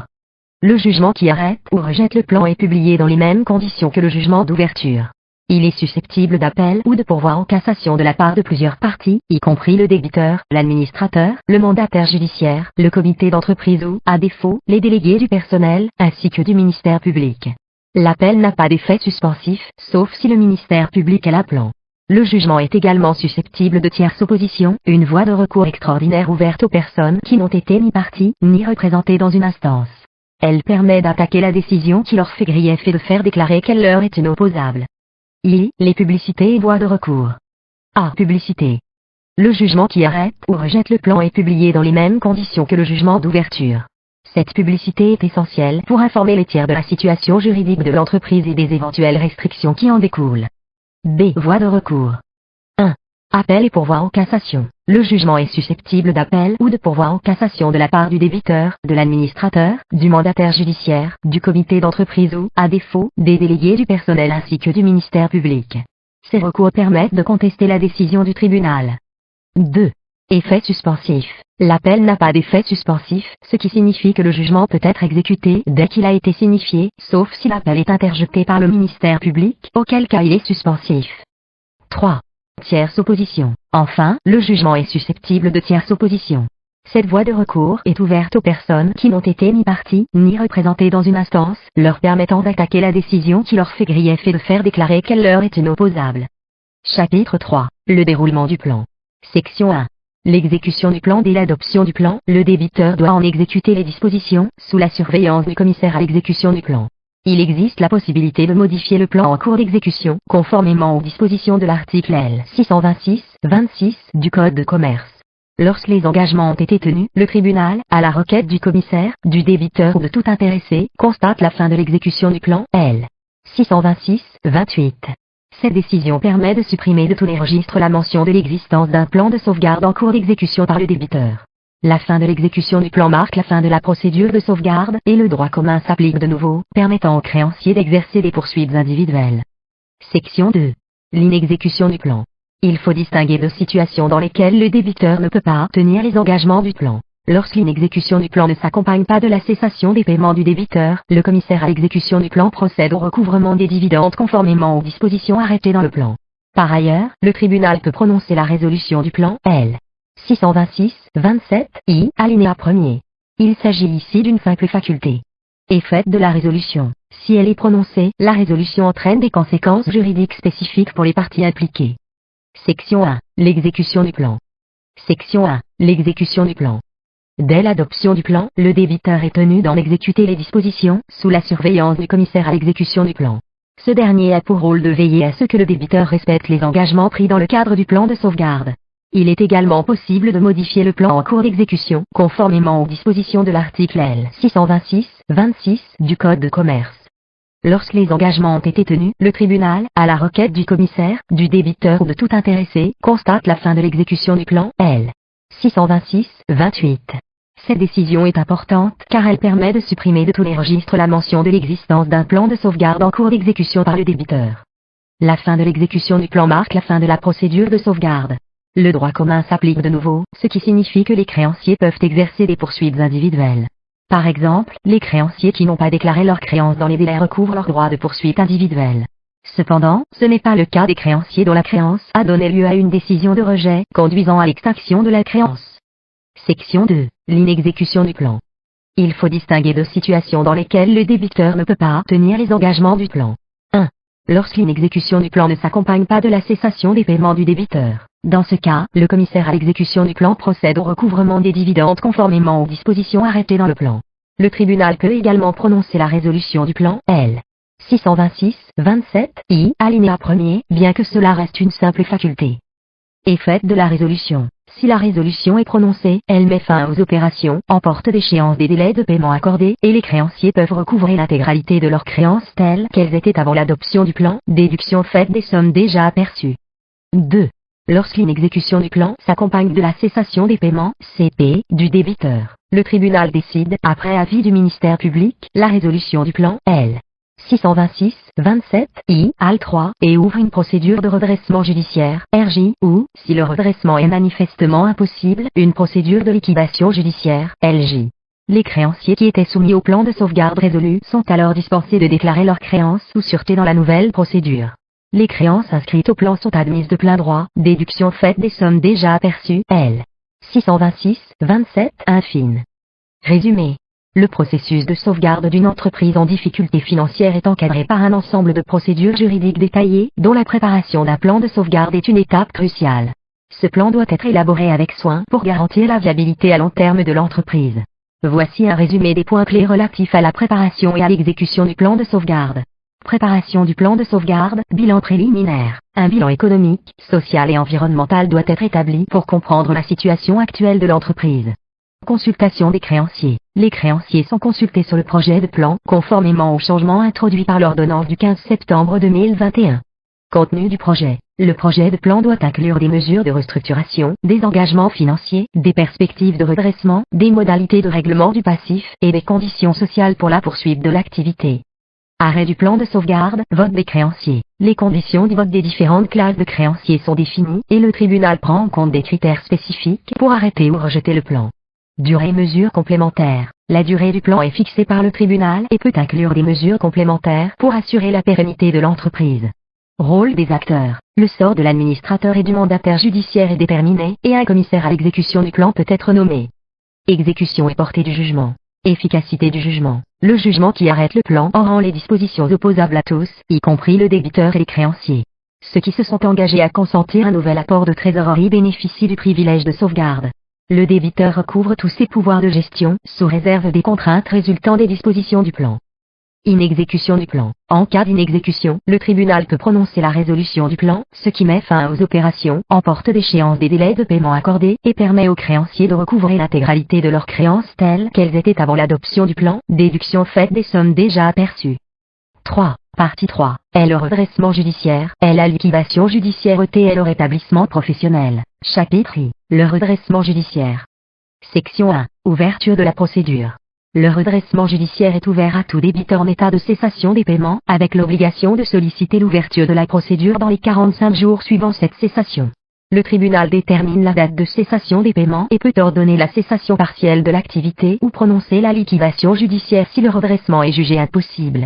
Le jugement qui arrête ou rejette le plan est publié dans les mêmes conditions que le jugement d'ouverture. Il est susceptible d'appel ou de pourvoi en cassation de la part de plusieurs parties, y compris le débiteur, l'administrateur, le mandataire judiciaire, le comité d'entreprise ou, à défaut, les délégués du personnel, ainsi que du ministère public. L'appel n'a pas d'effet suspensif, sauf si le ministère public est l'appelant. Le jugement est également susceptible de tierce opposition, une voie de recours extraordinaire ouverte aux personnes qui n'ont été ni parties, ni représentées dans une instance. Elle permet d'attaquer la décision qui leur fait grief et de faire déclarer qu'elle leur est inopposable. I. Les publicités et voies de recours. A. Publicité. Le jugement qui arrête ou rejette le plan est publié dans les mêmes conditions que le jugement d'ouverture. Cette publicité est essentielle pour informer les tiers de la situation juridique de l'entreprise et des éventuelles restrictions qui en découlent. B. Voies de recours. 1. Appel et pourvoi en cassation. Le jugement est susceptible d'appel ou de pourvoi en cassation de la part du débiteur, de l'administrateur, du mandataire judiciaire, du comité d'entreprise ou, à défaut, des délégués du personnel ainsi que du ministère public. Ces recours permettent de contester la décision du tribunal. 2. Effet suspensif. L'appel n'a pas d'effet suspensif, ce qui signifie que le jugement peut être exécuté dès qu'il a été signifié, sauf si l'appel est interjeté par le ministère public, auquel cas il est suspensif. 3. Tierce opposition. Enfin, le jugement est susceptible de tierce opposition. Cette voie de recours est ouverte aux personnes qui n'ont été ni parties, ni représentées dans une instance, leur permettant d'attaquer la décision qui leur fait grief et de faire déclarer qu'elle leur est inopposable. Chapitre 3. Le déroulement du plan. Section 1. L'exécution du plan. Dès l'adoption du plan, le débiteur doit en exécuter les dispositions, sous la surveillance du commissaire à l'exécution du plan. Il existe la possibilité de modifier le plan en cours d'exécution, conformément aux dispositions de l'article L. 626-26 du Code de commerce. Lorsque les engagements ont été tenus, le tribunal, à la requête du commissaire, du débiteur ou de tout intéressé, constate la fin de l'exécution du plan L. 626-28. Cette décision permet de supprimer de tous les registres la mention de l'existence d'un plan de sauvegarde en cours d'exécution par le débiteur. La fin de l'exécution du plan marque la fin de la procédure de sauvegarde, et le droit commun s'applique de nouveau, permettant aux créanciers d'exercer des poursuites individuelles. Section 2. L'inexécution du plan. Il faut distinguer deux situations dans lesquelles le débiteur ne peut pas tenir les engagements du plan. Lorsque l'inexécution du plan ne s'accompagne pas de la cessation des paiements du débiteur, le commissaire à l'exécution du plan procède au recouvrement des dividendes conformément aux dispositions arrêtées dans le plan. Par ailleurs, le tribunal peut prononcer la résolution du plan L. 626-27 I, alinéa 1er. Il s'agit ici d'une simple faculté. Effet de la résolution. Si elle est prononcée, la résolution entraîne des conséquences juridiques spécifiques pour les parties impliquées. Section 1. L'exécution du plan. Section 1. L'exécution du plan. Dès l'adoption du plan, le débiteur est tenu d'en exécuter les dispositions, sous la surveillance du commissaire à l'exécution du plan. Ce dernier a pour rôle de veiller à ce que le débiteur respecte les engagements pris dans le cadre du plan de sauvegarde. Il est également possible de modifier le plan en cours d'exécution, conformément aux dispositions de l'article L. 626-26 du Code de commerce. Lorsque les engagements ont été tenus, le tribunal, à la requête du commissaire, du débiteur ou de tout intéressé, constate la fin de l'exécution du plan L. 626-28. Cette décision est importante car elle permet de supprimer de tous les registres la mention de l'existence d'un plan de sauvegarde en cours d'exécution par le débiteur. La fin de l'exécution du plan marque la fin de la procédure de sauvegarde. Le droit commun s'applique de nouveau, ce qui signifie que les créanciers peuvent exercer des poursuites individuelles. Par exemple, les créanciers qui n'ont pas déclaré leurs créances dans les délais recouvrent leur droit de poursuite individuelle. Cependant, ce n'est pas le cas des créanciers dont la créance a donné lieu à une décision de rejet, conduisant à l'extinction de la créance. Section 2. L'inexécution du plan. Il faut distinguer deux situations dans lesquelles le débiteur ne peut pas tenir les engagements du plan. 1. Lorsqu'une exécution du plan ne s'accompagne pas de la cessation des paiements du débiteur. Dans ce cas, le commissaire à l'exécution du plan procède au recouvrement des dividendes conformément aux dispositions arrêtées dans le plan. Le tribunal peut également prononcer la résolution du plan L. 626-27 I, alinéa 1er, bien que cela reste une simple faculté. Effet de la résolution. Si la résolution est prononcée, elle met fin aux opérations, emporte d'échéance des délais de paiement accordés, et les créanciers peuvent recouvrer l'intégralité de leurs créances telles qu'elles étaient avant l'adoption du plan, déduction faite des sommes déjà aperçues. 2. Lorsqu'une exécution du plan s'accompagne de la cessation des paiements, CP, du débiteur, le tribunal décide, après avis du ministère public, la résolution du plan L. 626-27 I, al 3, et ouvre une procédure de redressement judiciaire, RJ, ou, si le redressement est manifestement impossible, une procédure de liquidation judiciaire, LJ. Les créanciers qui étaient soumis au plan de sauvegarde résolu sont alors dispensés de déclarer leurs créances sous sûreté dans la nouvelle procédure. Les créances inscrites au plan sont admises de plein droit, déduction faite des sommes déjà aperçues, L. 626-27 infine. Résumé. Le processus de sauvegarde d'une entreprise en difficulté financière est encadré par un ensemble de procédures juridiques détaillées, dont la préparation d'un plan de sauvegarde est une étape cruciale. Ce plan doit être élaboré avec soin pour garantir la viabilité à long terme de l'entreprise. Voici un résumé des points clés relatifs à la préparation et à l'exécution du plan de sauvegarde. Préparation du plan de sauvegarde, bilan préliminaire. Un bilan économique, social et environnemental doit être établi pour comprendre la situation actuelle de l'entreprise. Consultation des créanciers. Les créanciers sont consultés sur le projet de plan, conformément aux changements introduits par l'ordonnance du 15 septembre 2021. Contenu du projet. Le projet de plan doit inclure des mesures de restructuration, des engagements financiers, des perspectives de redressement, des modalités de règlement du passif, et des conditions sociales pour la poursuite de l'activité. Arrêt du plan de sauvegarde, vote des créanciers. Les conditions du vote des différentes classes de créanciers sont définies, et le tribunal prend en compte des critères spécifiques pour arrêter ou rejeter le plan. Durée et mesures complémentaires. La durée du plan est fixée par le tribunal et peut inclure des mesures complémentaires pour assurer la pérennité de l'entreprise. Rôle des acteurs. Le sort de l'administrateur et du mandataire judiciaire est déterminé, et un commissaire à l'exécution du plan peut être nommé. Exécution et portée du jugement. Efficacité du jugement. Le jugement qui arrête le plan en rend les dispositions opposables à tous, y compris le débiteur et les créanciers. Ceux qui se sont engagés à consentir un nouvel apport de trésorerie bénéficient du privilège de sauvegarde. Le débiteur recouvre tous ses pouvoirs de gestion, sous réserve des contraintes résultant des dispositions du plan. Inexécution du plan. En cas d'inexécution, le tribunal peut prononcer la résolution du plan, ce qui met fin aux opérations, emporte d'échéance des délais de paiement accordés, et permet aux créanciers de recouvrer l'intégralité de leurs créances telles qu'elles étaient avant l'adoption du plan, déduction faite des sommes déjà aperçues. 3. Partie 3. Est le redressement judiciaire, est la liquidation judiciaire et est le rétablissement professionnel. Chapitre I. Le redressement judiciaire. Section 1. Ouverture de la procédure. Le redressement judiciaire est ouvert à tout débiteur en état de cessation des paiements, avec l'obligation de solliciter l'ouverture de la procédure dans les 45 jours suivant cette cessation. Le tribunal détermine la date de cessation des paiements et peut ordonner la cessation partielle de l'activité ou prononcer la liquidation judiciaire si le redressement est jugé impossible.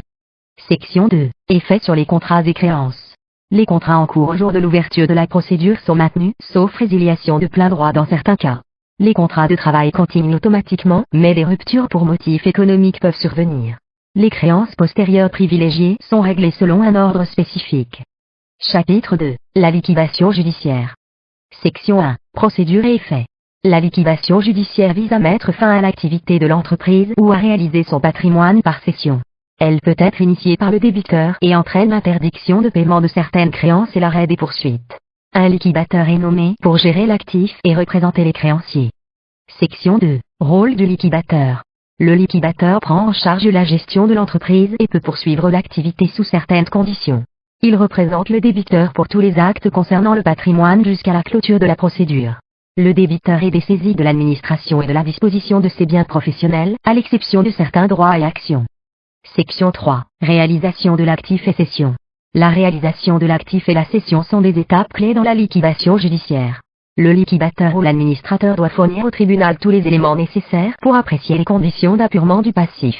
Section 2. Effet sur les contrats et créances. Les contrats en cours au jour de l'ouverture de la procédure sont maintenus, sauf résiliation de plein droit dans certains cas. Les contrats de travail continuent automatiquement, mais des ruptures pour motifs économiques peuvent survenir. Les créances postérieures privilégiées sont réglées selon un ordre spécifique. Chapitre 2. La liquidation judiciaire. Section 1. Procédure et effet. La liquidation judiciaire vise à mettre fin à l'activité de l'entreprise ou à réaliser son patrimoine par cession. Elle peut être initiée par le débiteur et entraîne l'interdiction de paiement de certaines créances et l'arrêt des poursuites. Un liquidateur est nommé pour gérer l'actif et représenter les créanciers. Section 2. Rôle du liquidateur. Le liquidateur prend en charge la gestion de l'entreprise et peut poursuivre l'activité sous certaines conditions. Il représente le débiteur pour tous les actes concernant le patrimoine jusqu'à la clôture de la procédure. Le débiteur est dessaisi de l'administration et de la disposition de ses biens professionnels, à l'exception de certains droits et actions. Section 3. Réalisation de l'actif et cession. La réalisation de l'actif et la cession sont des étapes clés dans la liquidation judiciaire. Le liquidateur ou l'administrateur doit fournir au tribunal tous les éléments nécessaires pour apprécier les conditions d'appurement du passif.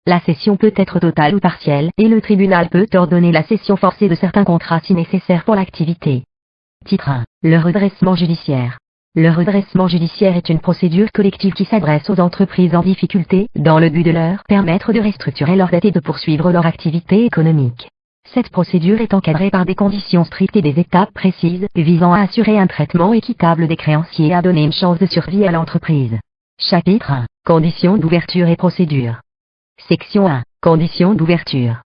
La cession peut être totale ou partielle, et le tribunal peut ordonner la cession forcée de certains contrats si nécessaire pour l'activité. Titre 1. Le redressement judiciaire. Le redressement judiciaire est une procédure collective qui s'adresse aux entreprises en difficulté, dans le but de leur permettre de restructurer leur dette et de poursuivre leur activité économique. Cette procédure est encadrée par des conditions strictes et des étapes précises, visant à assurer un traitement équitable des créanciers et à donner une chance de survie à l'entreprise. Chapitre 1. Conditions d'ouverture et procédure. Section 1. Conditions d'ouverture.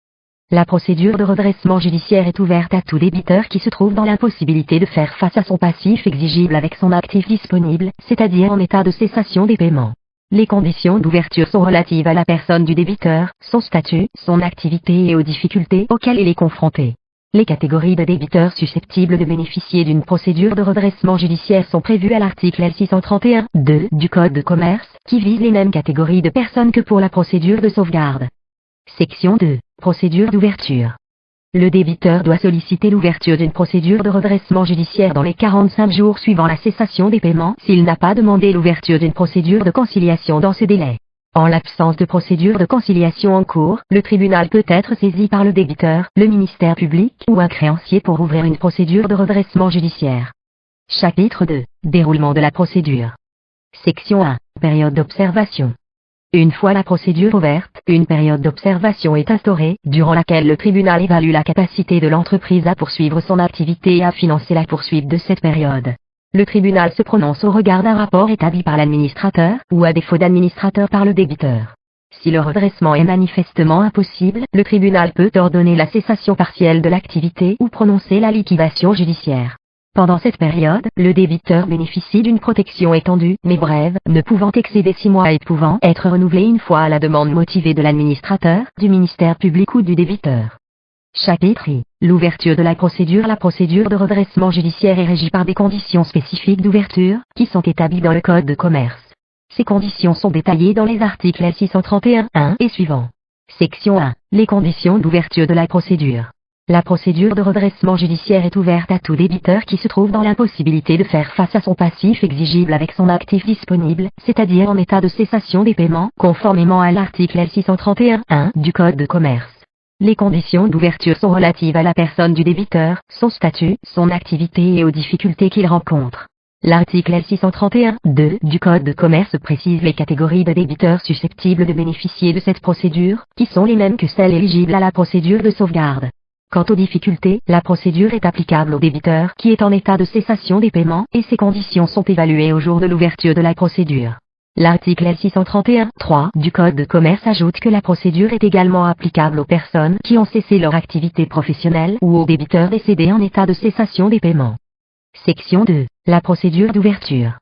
La procédure de redressement judiciaire est ouverte à tout débiteur qui se trouve dans l'impossibilité de faire face à son passif exigible avec son actif disponible, c'est-à-dire en état de cessation des paiements. Les conditions d'ouverture sont relatives à la personne du débiteur, son statut, son activité et aux difficultés auxquelles il est confronté. Les catégories de débiteurs susceptibles de bénéficier d'une procédure de redressement judiciaire sont prévues à l'article L631-2 du Code de commerce, qui vise les mêmes catégories de personnes que pour la procédure de sauvegarde. Section 2. Procédure d'ouverture. Le débiteur doit solliciter l'ouverture d'une procédure de redressement judiciaire dans les 45 jours suivant la cessation des paiements s'il n'a pas demandé l'ouverture d'une procédure de conciliation dans ce délai. En l'absence de procédure de conciliation en cours, le tribunal peut être saisi par le débiteur, le ministère public ou un créancier pour ouvrir une procédure de redressement judiciaire. Chapitre 2. Déroulement de la procédure. Section 1. Période d'observation. Une fois la procédure ouverte, une période d'observation est instaurée, durant laquelle le tribunal évalue la capacité de l'entreprise à poursuivre son activité et à financer la poursuite de cette période. Le tribunal se prononce au regard d'un rapport établi par l'administrateur, ou à défaut d'administrateur par le débiteur. Si le redressement est manifestement impossible, le tribunal peut ordonner la cessation partielle de l'activité ou prononcer la liquidation judiciaire. Pendant cette période, le débiteur bénéficie d'une protection étendue, mais brève, ne pouvant excéder 6 mois et pouvant être renouvelée une fois à la demande motivée de l'administrateur, du ministère public ou du débiteur. Chapitre I. L'ouverture de la procédure. La procédure de redressement judiciaire est régie par des conditions spécifiques d'ouverture, qui sont établies dans le Code de commerce. Ces conditions sont détaillées dans les articles L631-1 et suivants. Section 1. Les conditions d'ouverture de la procédure. La procédure de redressement judiciaire est ouverte à tout débiteur qui se trouve dans l'impossibilité de faire face à son passif exigible avec son actif disponible, c'est-à-dire en état de cessation des paiements, conformément à l'article L631-1 du Code de commerce. Les conditions d'ouverture sont relatives à la personne du débiteur, son statut, son activité et aux difficultés qu'il rencontre. L'article L631-2 du Code de commerce précise les catégories de débiteurs susceptibles de bénéficier de cette procédure, qui sont les mêmes que celles éligibles à la procédure de sauvegarde. Quant aux difficultés, la procédure est applicable au débiteur qui est en état de cessation des paiements, et ses conditions sont évaluées au jour de l'ouverture de la procédure. L'article L631-3 du Code de commerce ajoute que la procédure est également applicable aux personnes qui ont cessé leur activité professionnelle ou aux débiteurs décédés en état de cessation des paiements. Section 2. La procédure d'ouverture.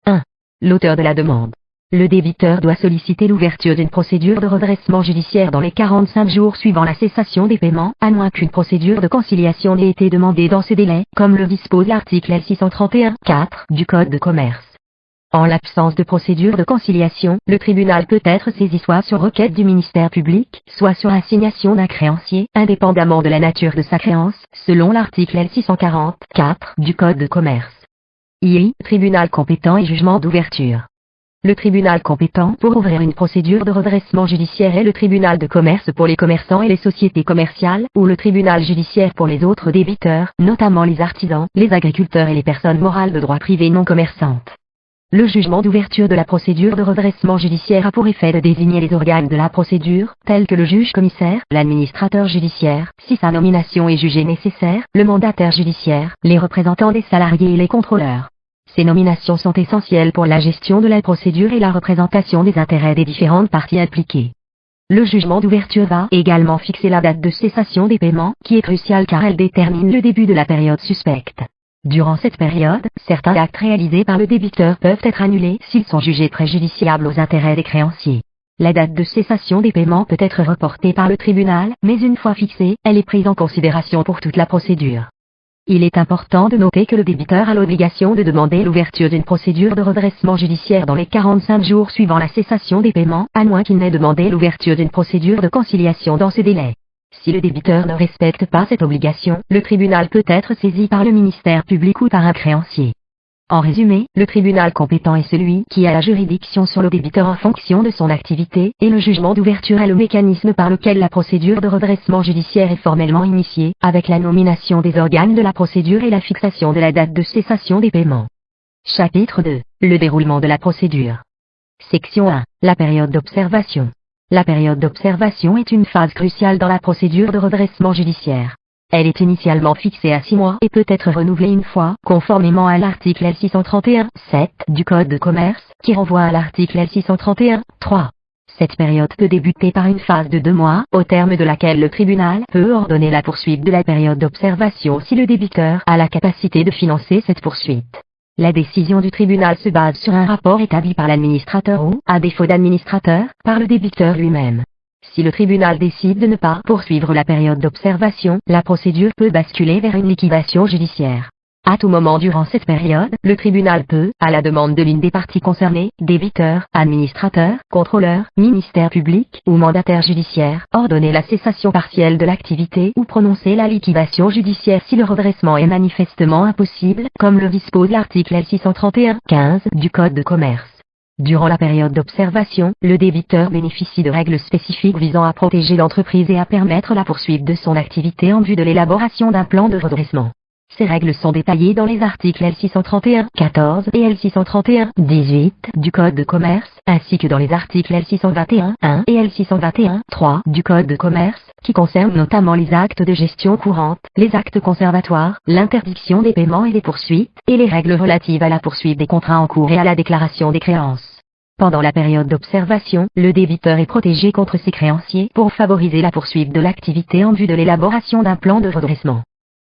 1. L'auteur de la demande. Le débiteur doit solliciter l'ouverture d'une procédure de redressement judiciaire dans les 45 jours suivant la cessation des paiements, à moins qu'une procédure de conciliation n'ait été demandée dans ce délai, comme le dispose l'article L631-4 du Code de commerce. En l'absence de procédure de conciliation, le tribunal peut être saisi soit sur requête du ministère public, soit sur assignation d'un créancier, indépendamment de la nature de sa créance, selon l'article L640-4 du Code de commerce. II. Tribunal compétent et jugement d'ouverture. Le tribunal compétent pour ouvrir une procédure de redressement judiciaire est le tribunal de commerce pour les commerçants et les sociétés commerciales, ou le tribunal judiciaire pour les autres débiteurs, notamment les artisans, les agriculteurs et les personnes morales de droit privé non commerçantes. Le jugement d'ouverture de la procédure de redressement judiciaire a pour effet de désigner les organes de la procédure, tels que le juge-commissaire, l'administrateur judiciaire, si sa nomination est jugée nécessaire, le mandataire judiciaire, les représentants des salariés et les contrôleurs. Ces nominations sont essentielles pour la gestion de la procédure et la représentation des intérêts des différentes parties impliquées. Le jugement d'ouverture va également fixer la date de cessation des paiements, qui est cruciale car elle détermine le début de la période suspecte. Durant cette période, certains actes réalisés par le débiteur peuvent être annulés s'ils sont jugés préjudiciables aux intérêts des créanciers. La date de cessation des paiements peut être reportée par le tribunal, mais une fois fixée, elle est prise en considération pour toute la procédure. Il est important de noter que le débiteur a l'obligation de demander l'ouverture d'une procédure de redressement judiciaire dans les 45 jours suivant la cessation des paiements, à moins qu'il n'ait demandé l'ouverture d'une procédure de conciliation dans ces délais. Si le débiteur ne respecte pas cette obligation, le tribunal peut être saisi par le ministère public ou par un créancier. En résumé, le tribunal compétent est celui qui a la juridiction sur le débiteur en fonction de son activité, et le jugement d'ouverture est le mécanisme par lequel la procédure de redressement judiciaire est formellement initiée, avec la nomination des organes de la procédure et la fixation de la date de cessation des paiements. Chapitre 2. Le déroulement de la procédure. Section 1. La période d'observation. La période d'observation est une phase cruciale dans la procédure de redressement judiciaire. Elle est initialement fixée à 6 mois et peut être renouvelée une fois, conformément à l'article L631-7 du Code de commerce, qui renvoie à l'article L631-3. Cette période peut débuter par une phase de 2 mois, au terme de laquelle le tribunal peut ordonner la poursuite de la période d'observation si le débiteur a la capacité de financer cette poursuite. La décision du tribunal se base sur un rapport établi par l'administrateur ou, à défaut d'administrateur, par le débiteur lui-même. Si le tribunal décide de ne pas poursuivre la période d'observation, la procédure peut basculer vers une liquidation judiciaire. À tout moment durant cette période, le tribunal peut, à la demande de l'une des parties concernées, débiteur, administrateur, contrôleur, ministère public ou mandataire judiciaire, ordonner la cessation partielle de l'activité ou prononcer la liquidation judiciaire si le redressement est manifestement impossible, comme le dispose l'article L631-15 du Code de commerce. Durant la période d'observation, le débiteur bénéficie de règles spécifiques visant à protéger l'entreprise et à permettre la poursuite de son activité en vue de l'élaboration d'un plan de redressement. Ces règles sont détaillées dans les articles L631-14 et L631-18 du Code de commerce, ainsi que dans les articles L621-1 et L621-3 du Code de commerce, qui concernent notamment les actes de gestion courante, les actes conservatoires, l'interdiction des paiements et des poursuites, et les règles relatives à la poursuite des contrats en cours et à la déclaration des créances. Pendant la période d'observation, le débiteur est protégé contre ses créanciers pour favoriser la poursuite de l'activité en vue de l'élaboration d'un plan de redressement.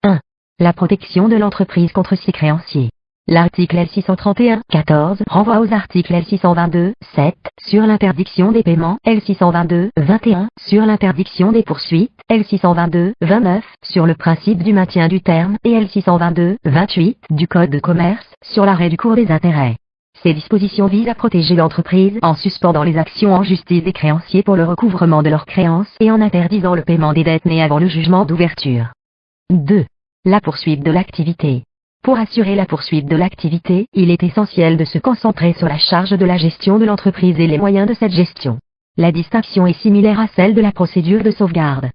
1. La protection de l'entreprise contre ses créanciers. L'article L631-14 renvoie aux articles L622-7 sur l'interdiction des paiements, L622-21 sur l'interdiction des poursuites, L622-29 sur le principe du maintien du terme et L622-28 du Code de commerce sur l'arrêt du cours des intérêts. Ces dispositions visent à protéger l'entreprise en suspendant les actions en justice des créanciers pour le recouvrement de leurs créances et en interdisant le paiement des dettes nées avant le jugement d'ouverture. 2. La poursuite de l'activité. Pour assurer la poursuite de l'activité, il est essentiel de se concentrer sur la charge de la gestion de l'entreprise et les moyens de cette gestion. La distinction est similaire à celle de la procédure de sauvegarde.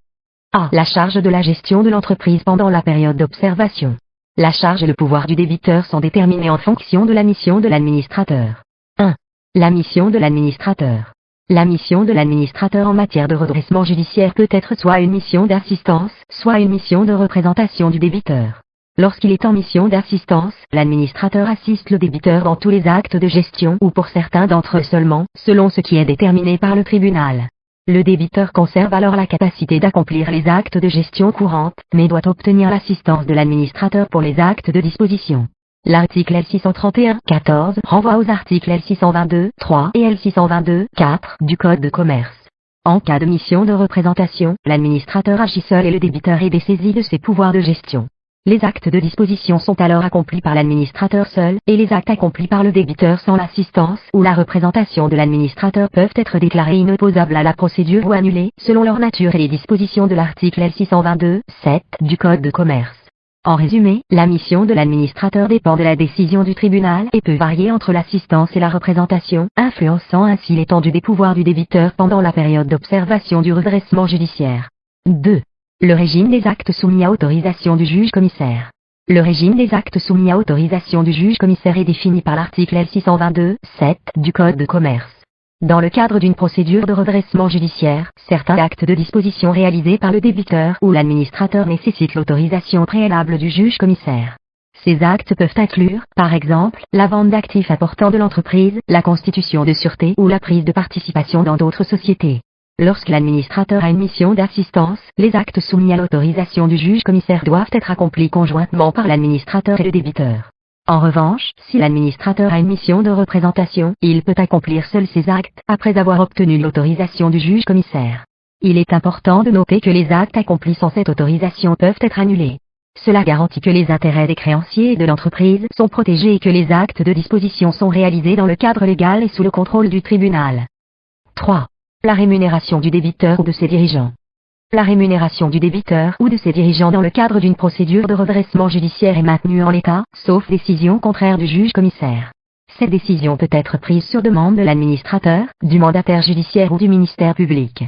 A. La charge de la gestion de l'entreprise pendant la période d'observation. La charge et le pouvoir du débiteur sont déterminés en fonction de la mission de l'administrateur. 1. La mission de l'administrateur. La mission de l'administrateur en matière de redressement judiciaire peut être soit une mission d'assistance, soit une mission de représentation du débiteur. Lorsqu'il est en mission d'assistance, l'administrateur assiste le débiteur dans tous les actes de gestion ou pour certains d'entre eux seulement, selon ce qui est déterminé par le tribunal. Le débiteur conserve alors la capacité d'accomplir les actes de gestion courante, mais doit obtenir l'assistance de l'administrateur pour les actes de disposition. L'article L631-14 renvoie aux articles L622-3 et L622-4 du Code de commerce. En cas de mission de représentation, l'administrateur agit seul et le débiteur est dessaisi de ses pouvoirs de gestion. Les actes de disposition sont alors accomplis par l'administrateur seul, et les actes accomplis par le débiteur sans l'assistance ou la représentation de l'administrateur peuvent être déclarés inopposables à la procédure ou annulés, selon leur nature et les dispositions de l'article L622-7 du Code de commerce. En résumé, la mission de l'administrateur dépend de la décision du tribunal et peut varier entre l'assistance et la représentation, influençant ainsi l'étendue des pouvoirs du débiteur pendant la période d'observation du redressement judiciaire. 2. Le régime des actes soumis à autorisation du juge-commissaire. Le régime des actes soumis à autorisation du juge-commissaire est défini par l'article L622-7 du Code de commerce. Dans le cadre d'une procédure de redressement judiciaire, certains actes de disposition réalisés par le débiteur ou l'administrateur nécessitent l'autorisation préalable du juge-commissaire. Ces actes peuvent inclure, par exemple, la vente d'actifs importants de l'entreprise, la constitution de sûreté ou la prise de participation dans d'autres sociétés. Lorsque l'administrateur a une mission d'assistance, les actes soumis à l'autorisation du juge commissaire doivent être accomplis conjointement par l'administrateur et le débiteur. En revanche, si l'administrateur a une mission de représentation, il peut accomplir seul ces actes après avoir obtenu l'autorisation du juge commissaire. Il est important de noter que les actes accomplis sans cette autorisation peuvent être annulés. Cela garantit que les intérêts des créanciers et de l'entreprise sont protégés et que les actes de disposition sont réalisés dans le cadre légal et sous le contrôle du tribunal. 3. La rémunération du débiteur ou de ses dirigeants. La rémunération du débiteur ou de ses dirigeants dans le cadre d'une procédure de redressement judiciaire est maintenue en l'état, sauf décision contraire du juge commissaire. Cette décision peut être prise sur demande de l'administrateur, du mandataire judiciaire ou du ministère public.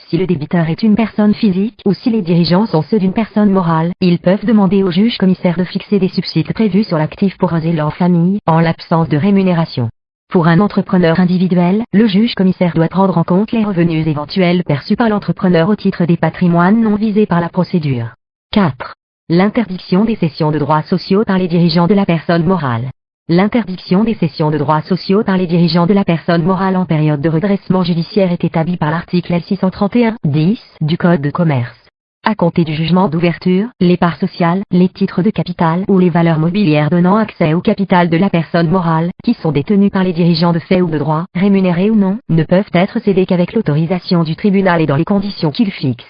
Si le débiteur est une personne physique ou si les dirigeants sont ceux d'une personne morale, ils peuvent demander au juge commissaire de fixer des subsides prévus sur l'actif pour eux et leur famille, en l'absence de rémunération. Pour un entrepreneur individuel, le juge commissaire doit prendre en compte les revenus éventuels perçus par l'entrepreneur au titre des patrimoines non visés par la procédure. 4. L'interdiction des cessions de droits sociaux par les dirigeants de la personne morale. L'interdiction des cessions de droits sociaux par les dirigeants de la personne morale en période de redressement judiciaire est établie par l'article L631-10 du Code de commerce. À compter du jugement d'ouverture, les parts sociales, les titres de capital ou les valeurs mobilières donnant accès au capital de la personne morale, qui sont détenus par les dirigeants de fait ou de droit, rémunérés ou non, ne peuvent être cédés qu'avec l'autorisation du tribunal et dans les conditions qu'il fixe.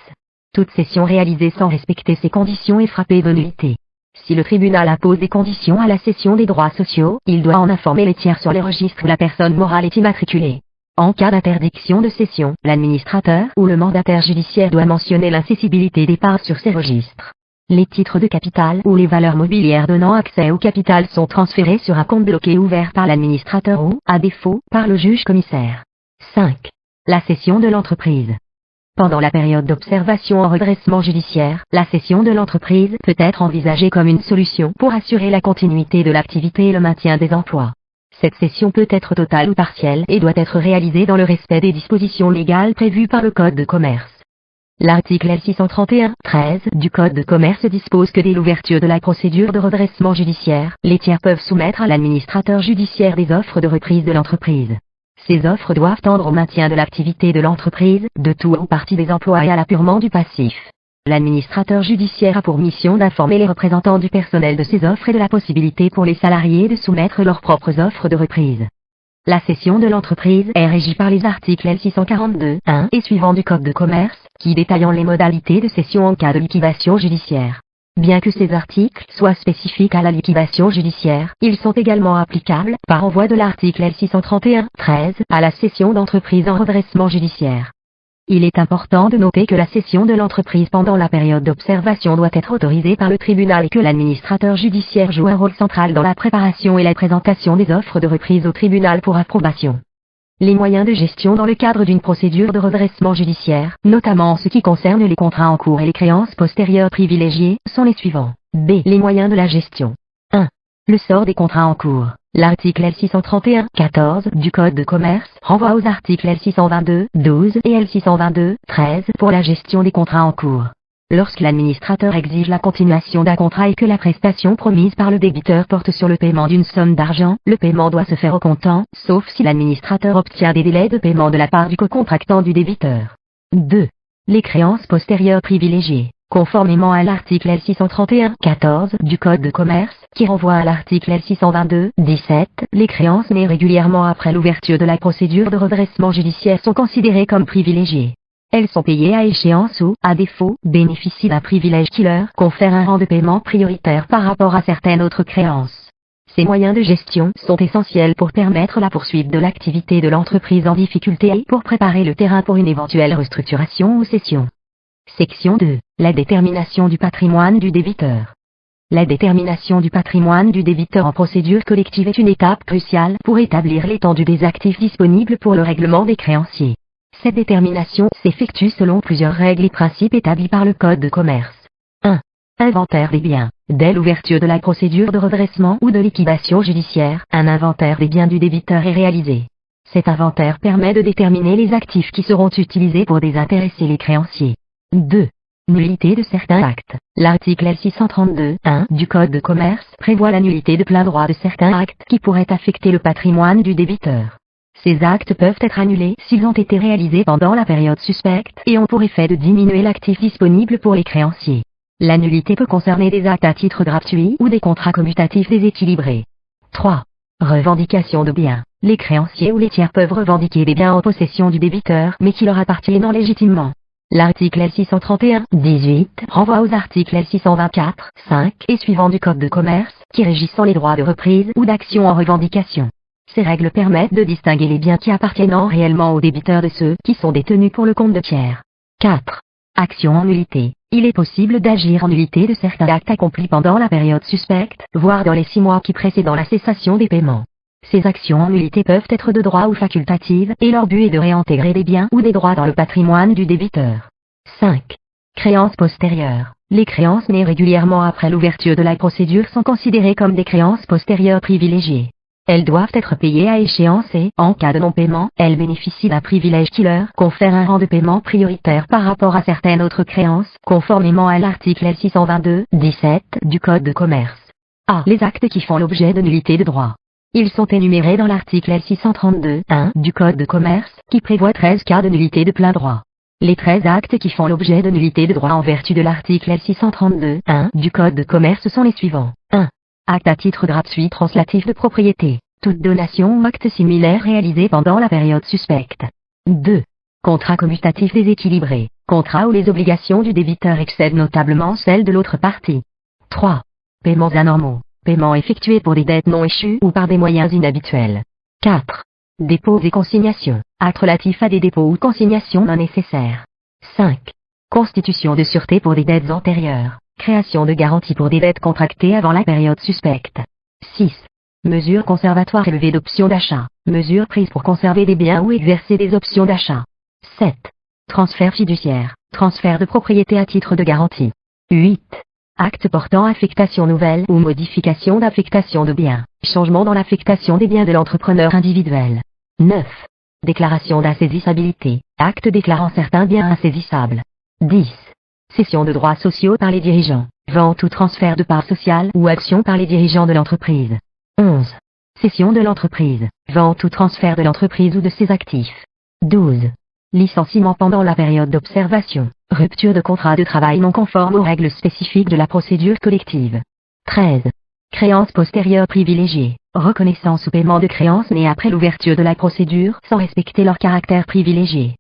Toute cession réalisée sans respecter ces conditions est frappée de nullité. Si le tribunal impose des conditions à la cession des droits sociaux, il doit en informer les tiers sur les registres où la personne morale est immatriculée. En cas d'interdiction de cession, l'administrateur ou le mandataire judiciaire doit mentionner l'incessibilité des parts sur ces registres. Les titres de capital ou les valeurs mobilières donnant accès au capital sont transférés sur un compte bloqué ouvert par l'administrateur ou, à défaut, par le juge commissaire. 5. La cession de l'entreprise. Pendant la période d'observation en redressement judiciaire, la cession de l'entreprise peut être envisagée comme une solution pour assurer la continuité de l'activité et le maintien des emplois. Cette cession peut être totale ou partielle et doit être réalisée dans le respect des dispositions légales prévues par le Code de commerce. L'article L631-13 du Code de commerce dispose que dès l'ouverture de la procédure de redressement judiciaire, les tiers peuvent soumettre à l'administrateur judiciaire des offres de reprise de l'entreprise. Ces offres doivent tendre au maintien de l'activité de l'entreprise, de tout ou partie des emplois et à l'appurement du passif. L'administrateur judiciaire a pour mission d'informer les représentants du personnel de ces offres et de la possibilité pour les salariés de soumettre leurs propres offres de reprise. La cession de l'entreprise est régie par les articles L642-1 et suivants du Code de commerce, qui détaillent les modalités de cession en cas de liquidation judiciaire. Bien que ces articles soient spécifiques à la liquidation judiciaire, ils sont également applicables, par envoi de l'article L631-13, à la cession d'entreprise en redressement judiciaire. Il est important de noter que la cession de l'entreprise pendant la période d'observation doit être autorisée par le tribunal et que l'administrateur judiciaire joue un rôle central dans la préparation et la présentation des offres de reprise au tribunal pour approbation. Les moyens de gestion dans le cadre d'une procédure de redressement judiciaire, notamment en ce qui concerne les contrats en cours et les créances postérieures privilégiées, sont les suivants. B. Les moyens de la gestion. 1. Le sort des contrats en cours. L'article L631-14 du Code de commerce renvoie aux articles L622-12 et L622-13 pour la gestion des contrats en cours. Lorsque l'administrateur exige la continuation d'un contrat et que la prestation promise par le débiteur porte sur le paiement d'une somme d'argent, le paiement doit se faire au comptant, sauf si l'administrateur obtient des délais de paiement de la part du co-contractant du débiteur. 2. Les créances postérieures privilégiées. Conformément à l'article L631-14 du Code de commerce, qui renvoie à l'article L622-17, les créances nées régulièrement après l'ouverture de la procédure de redressement judiciaire sont considérées comme privilégiées. Elles sont payées à échéance ou, à défaut, bénéficient d'un privilège qui leur confère un rang de paiement prioritaire par rapport à certaines autres créances. Ces moyens de gestion sont essentiels pour permettre la poursuite de l'activité de l'entreprise en difficulté et pour préparer le terrain pour une éventuelle restructuration ou cession. Section 2. La détermination du patrimoine du débiteur. La détermination du patrimoine du débiteur en procédure collective est une étape cruciale pour établir l'étendue des actifs disponibles pour le règlement des créanciers. Cette détermination s'effectue selon plusieurs règles et principes établis par le Code de commerce. 1. Inventaire des biens. Dès l'ouverture de la procédure de redressement ou de liquidation judiciaire, un inventaire des biens du débiteur est réalisé. Cet inventaire permet de déterminer les actifs qui seront utilisés pour désintéresser les créanciers. 2. Nullité de certains actes. L'article L632-1 du Code de commerce prévoit la nullité de plein droit de certains actes qui pourraient affecter le patrimoine du débiteur. Ces actes peuvent être annulés s'ils ont été réalisés pendant la période suspecte et ont pour effet de diminuer l'actif disponible pour les créanciers. La nullité peut concerner des actes à titre gratuit ou des contrats commutatifs déséquilibrés. 3. Revendication de biens. Les créanciers ou les tiers peuvent revendiquer des biens en possession du débiteur mais qui leur appartiennent non légitimement. L'article L631-18 renvoie aux articles L624-5 et suivants du Code de commerce, qui régissent les droits de reprise ou d'action en revendication. Ces règles permettent de distinguer les biens qui appartiennent réellement aux débiteurs de ceux qui sont détenus pour le compte de tiers. 4. Action en nullité. Il est possible d'agir en nullité de certains actes accomplis pendant la période suspecte, voire dans les 6 mois qui précèdent la cessation des paiements. Ces actions en nullité peuvent être de droit ou facultatives, et leur but est de réintégrer des biens ou des droits dans le patrimoine du débiteur. 5. Créances postérieures. Les créances nées régulièrement après l'ouverture de la procédure sont considérées comme des créances postérieures privilégiées. Elles doivent être payées à échéance et, en cas de non-paiement, elles bénéficient d'un privilège qui leur confère un rang de paiement prioritaire par rapport à certaines autres créances, conformément à l'article L622-17 du Code de commerce. A. Les actes qui font l'objet de nullité de droit. Ils sont énumérés dans l'article L632-1 du Code de commerce, qui prévoit 13 cas de nullité de plein droit. Les 13 actes qui font l'objet de nullité de droit en vertu de l'article L632-1 du Code de commerce sont les suivants. 1. Acte à titre gratuit translatif de propriété. Toute donation ou acte similaire réalisé pendant la période suspecte. 2. Contrat commutatif déséquilibré. Contrat où les obligations du débiteur excèdent notablement celles de l'autre partie. 3. Paiements anormaux. Paiements effectués pour des dettes non échues ou par des moyens inhabituels. 4. Dépôts et consignations. Actes relatifs à des dépôts ou consignations non nécessaires. 5. Constitution de sûreté pour des dettes antérieures. Création de garanties pour des dettes contractées avant la période suspecte. 6. Mesures conservatoires élevées d'options d'achat. Mesures prises pour conserver des biens ou exercer des options d'achat. 7. Transfert fiduciaire. Transfert de propriété à titre de garantie. 8. Acte portant affectation nouvelle ou modification d'affectation de biens. Changement dans l'affectation des biens de l'entrepreneur individuel. 9. Déclaration d'insaisissabilité. Acte déclarant certains biens insaisissables. 10. Cession de droits sociaux par les dirigeants. Vente ou transfert de parts sociales ou actions par les dirigeants de l'entreprise. 11. Cession de l'entreprise. Vente ou transfert de l'entreprise ou de ses actifs. 12. Licenciement pendant la période d'observation. Rupture de contrat de travail non conforme aux règles spécifiques de la procédure collective. 13. Créances postérieures privilégiées. Reconnaissance ou paiement de créances nées après l'ouverture de la procédure sans respecter leur caractère privilégié.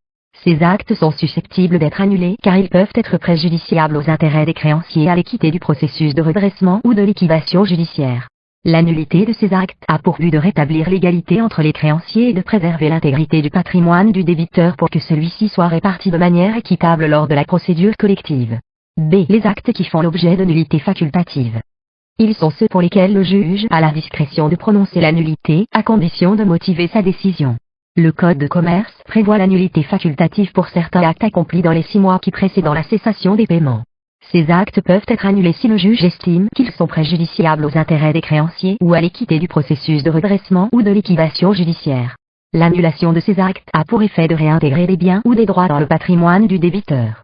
Ces actes sont susceptibles d'être annulés car ils peuvent être préjudiciables aux intérêts des créanciers à l'équité du processus de redressement ou de liquidation judiciaire. La nullité de ces actes a pour but de rétablir l'égalité entre les créanciers et de préserver l'intégrité du patrimoine du débiteur pour que celui-ci soit réparti de manière équitable lors de la procédure collective. B. Les actes qui font l'objet de nullité facultative. Ils sont ceux pour lesquels le juge a la discrétion de prononcer la nullité, à condition de motiver sa décision. Le Code de commerce prévoit la nullité facultative pour certains actes accomplis dans les 6 mois qui précèdent la cessation des paiements. Ces actes peuvent être annulés si le juge estime qu'ils sont préjudiciables aux intérêts des créanciers ou à l'équité du processus de redressement ou de liquidation judiciaire. L'annulation de ces actes a pour effet de réintégrer des biens ou des droits dans le patrimoine du débiteur.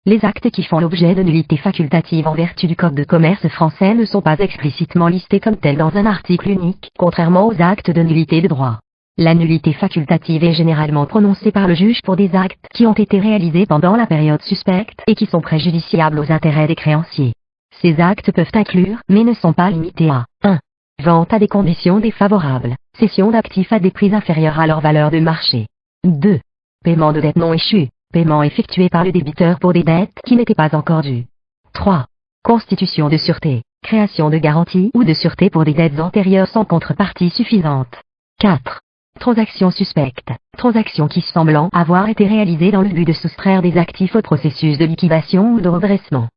Les actes qui font l'objet de nullité facultative en vertu du Code de commerce français ne sont pas explicitement listés comme tels dans un article unique, contrairement aux actes de nullité de droit. La nullité facultative est généralement prononcée par le juge pour des actes qui ont été réalisés pendant la période suspecte et qui sont préjudiciables aux intérêts des créanciers. Ces actes peuvent inclure, mais ne sont pas limités à 1. Vente à des conditions défavorables, cession d'actifs à des prix inférieurs à leur valeur de marché. 2. Paiement de dettes non échues, paiement effectué par le débiteur pour des dettes qui n'étaient pas encore dues. 3. Constitution de sûreté, création de garanties ou de sûreté pour des dettes antérieures sans contrepartie suffisante. 4. Transaction suspecte, transaction qui semblant avoir été réalisée dans le but de soustraire des actifs au processus de liquidation ou de redressement.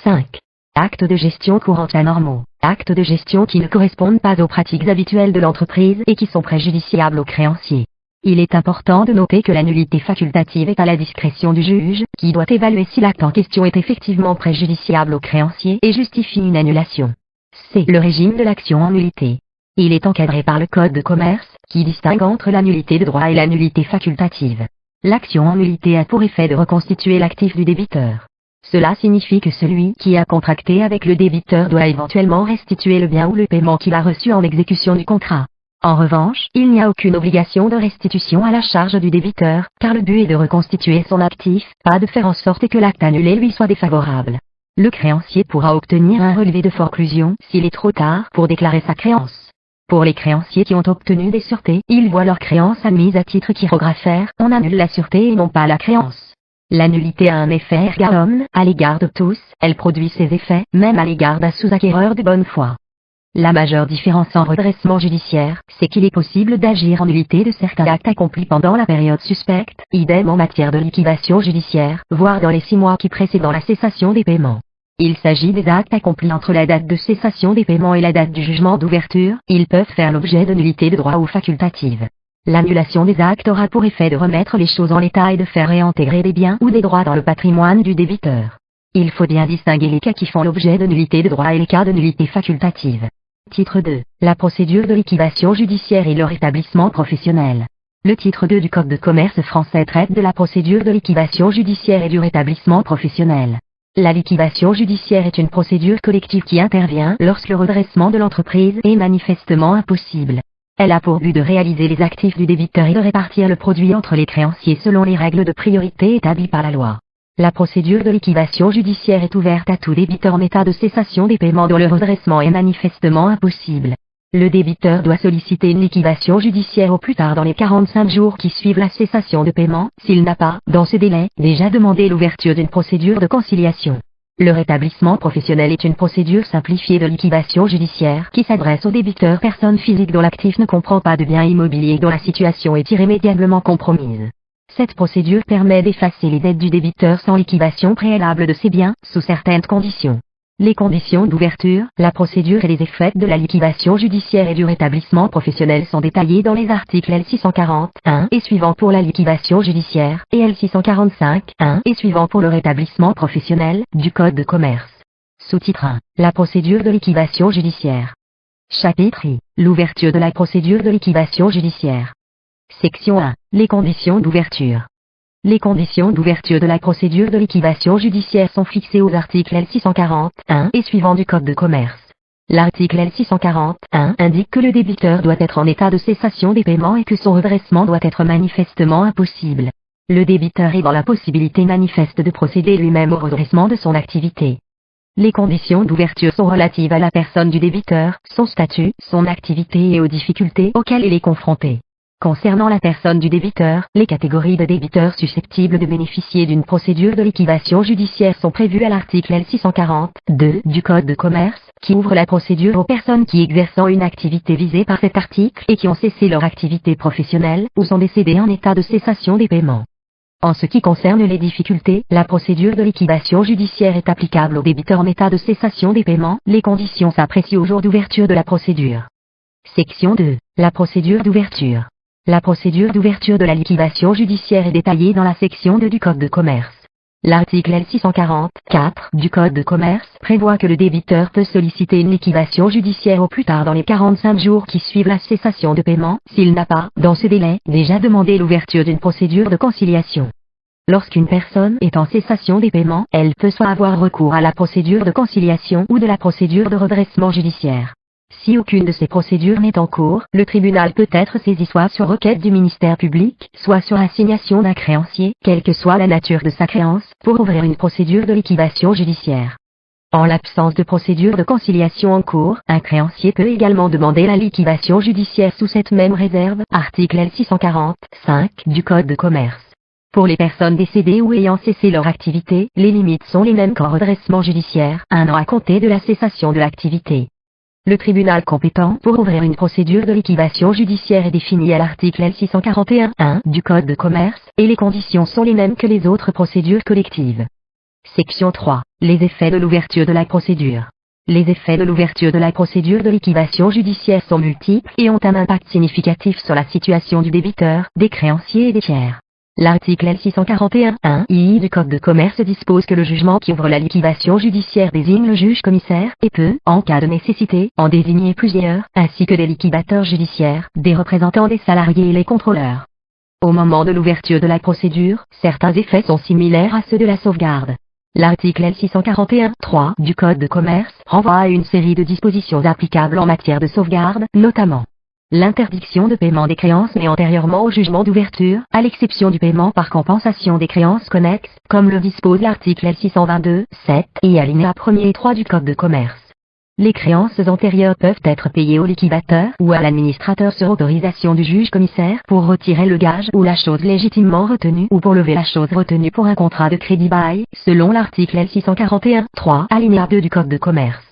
5. Actes de gestion courante anormaux, actes de gestion qui ne correspondent pas aux pratiques habituelles de l'entreprise et qui sont préjudiciables aux créanciers. Il est important de noter que la nullité facultative est à la discrétion du juge, qui doit évaluer si l'acte en question est effectivement préjudiciable aux créanciers et justifie une annulation. C. Le régime de l'action en nullité. Il est encadré par le Code de commerce, qui distingue entre la nullité de droit et la nullité facultative. L'action en nullité a pour effet de reconstituer l'actif du débiteur. Cela signifie que celui qui a contracté avec le débiteur doit éventuellement restituer le bien ou le paiement qu'il a reçu en exécution du contrat. En revanche, il n'y a aucune obligation de restitution à la charge du débiteur, car le but est de reconstituer son actif, pas de faire en sorte que l'acte annulé lui soit défavorable. Le créancier pourra obtenir un relevé de forclusion s'il est trop tard pour déclarer sa créance. Pour les créanciers qui ont obtenu des sûretés, ils voient leur créance admise à titre chirographaire, on annule la sûreté et non pas la créance. La nullité a un effet erga omnes à l'égard de tous, elle produit ses effets, même à l'égard d'un sous-acquéreur de bonne foi. La majeure différence en redressement judiciaire, c'est qu'il est possible d'agir en nullité de certains actes accomplis pendant la période suspecte, idem en matière de liquidation judiciaire, voire dans les 6 mois qui précèdent la cessation des paiements. Il s'agit des actes accomplis entre la date de cessation des paiements et la date du jugement d'ouverture, ils peuvent faire l'objet de nullité de droit ou facultative. L'annulation des actes aura pour effet de remettre les choses en l'état et de faire réintégrer des biens ou des droits dans le patrimoine du débiteur. Il faut bien distinguer les cas qui font l'objet de nullité de droit et les cas de nullité facultative. Titre 2. La procédure de liquidation judiciaire et le rétablissement professionnel. Le titre 2 du Code de commerce français traite de la procédure de liquidation judiciaire et du rétablissement professionnel. La liquidation judiciaire est une procédure collective qui intervient lorsque le redressement de l'entreprise est manifestement impossible. Elle a pour but de réaliser les actifs du débiteur et de répartir le produit entre les créanciers selon les règles de priorité établies par la loi. La procédure de liquidation judiciaire est ouverte à tout débiteur en état de cessation des paiements dont le redressement est manifestement impossible. Le débiteur doit solliciter une liquidation judiciaire au plus tard dans les 45 jours qui suivent la cessation de paiement, s'il n'a pas, dans ce délai, déjà demandé l'ouverture d'une procédure de conciliation. Le rétablissement professionnel est une procédure simplifiée de liquidation judiciaire qui s'adresse aux débiteurs personnes physiques dont l'actif ne comprend pas de biens immobiliers et dont la situation est irrémédiablement compromise. Cette procédure permet d'effacer les dettes du débiteur sans liquidation préalable de ses biens, sous certaines conditions. Les conditions d'ouverture, la procédure et les effets de la liquidation judiciaire et du rétablissement professionnel sont détaillés dans les articles L640-1 et suivants pour la liquidation judiciaire, et L645-1 et suivants pour le rétablissement professionnel, du Code de commerce. Sous-titre 1. La procédure de liquidation judiciaire. Chapitre I. L'ouverture de la procédure de liquidation judiciaire. Section 1. Les conditions d'ouverture. Les conditions d'ouverture de la procédure de liquidation judiciaire sont fixées aux articles L640-1 et suivants du Code de commerce. L'article L640-1 indique que le débiteur doit être en état de cessation des paiements et que son redressement doit être manifestement impossible. Le débiteur est dans la possibilité manifeste de procéder lui-même au redressement de son activité. Les conditions d'ouverture sont relatives à la personne du débiteur, son statut, son activité et aux difficultés auxquelles il est confronté. Concernant la personne du débiteur, les catégories de débiteurs susceptibles de bénéficier d'une procédure de liquidation judiciaire sont prévues à l'article L640-2 du Code de commerce, qui ouvre la procédure aux personnes qui exerçant une activité visée par cet article et qui ont cessé leur activité professionnelle, ou sont décédées en état de cessation des paiements. En ce qui concerne les difficultés, la procédure de liquidation judiciaire est applicable aux débiteurs en état de cessation des paiements, les conditions s'apprécient au jour d'ouverture de la procédure. Section 2. La procédure d'ouverture. La procédure d'ouverture de la liquidation judiciaire est détaillée dans la section 2 du Code de commerce. L'article L640-4 du Code de commerce prévoit que le débiteur peut solliciter une liquidation judiciaire au plus tard dans les 45 jours qui suivent la cessation de paiement, s'il n'a pas, dans ce délai, déjà demandé l'ouverture d'une procédure de conciliation. Lorsqu'une personne est en cessation des paiements, elle peut soit avoir recours à la procédure de conciliation ou de la procédure de redressement judiciaire. Si aucune de ces procédures n'est en cours, le tribunal peut être saisi soit sur requête du ministère public, soit sur assignation d'un créancier, quelle que soit la nature de sa créance, pour ouvrir une procédure de liquidation judiciaire. En l'absence de procédure de conciliation en cours, un créancier peut également demander la liquidation judiciaire sous cette même réserve, article L640-5 du Code de commerce. Pour les personnes décédées ou ayant cessé leur activité, les limites sont les mêmes qu'en redressement judiciaire, 1 an à compter de la cessation de l'activité. Le tribunal compétent pour ouvrir une procédure de liquidation judiciaire est défini à l'article L641-1 du Code de commerce, et les conditions sont les mêmes que les autres procédures collectives. Section 3. Les effets de l'ouverture de la procédure. Les effets de l'ouverture de la procédure de liquidation judiciaire sont multiples et ont un impact significatif sur la situation du débiteur, des créanciers et des tiers. L'article L641-1 du Code de commerce dispose que le jugement qui ouvre la liquidation judiciaire désigne le juge commissaire, et peut, en cas de nécessité, en désigner plusieurs, ainsi que des liquidateurs judiciaires, des représentants des salariés et les contrôleurs. Au moment de l'ouverture de la procédure, certains effets sont similaires à ceux de la sauvegarde. L'article L641-3 du Code de commerce renvoie à une série de dispositions applicables en matière de sauvegarde, notamment L'interdiction de paiement des créances mais antérieurement au jugement d'ouverture, à l'exception du paiement par compensation des créances connexes, comme le dispose l'article L622-7 et alinéa 1er et 3 du Code de commerce. Les créances antérieures peuvent être payées au liquidateur ou à l'administrateur sur autorisation du juge-commissaire pour retirer le gage ou la chose légitimement retenue ou pour lever la chose retenue pour un contrat de crédit-bail, selon l'article L641-3 alinéa 2 du Code de commerce.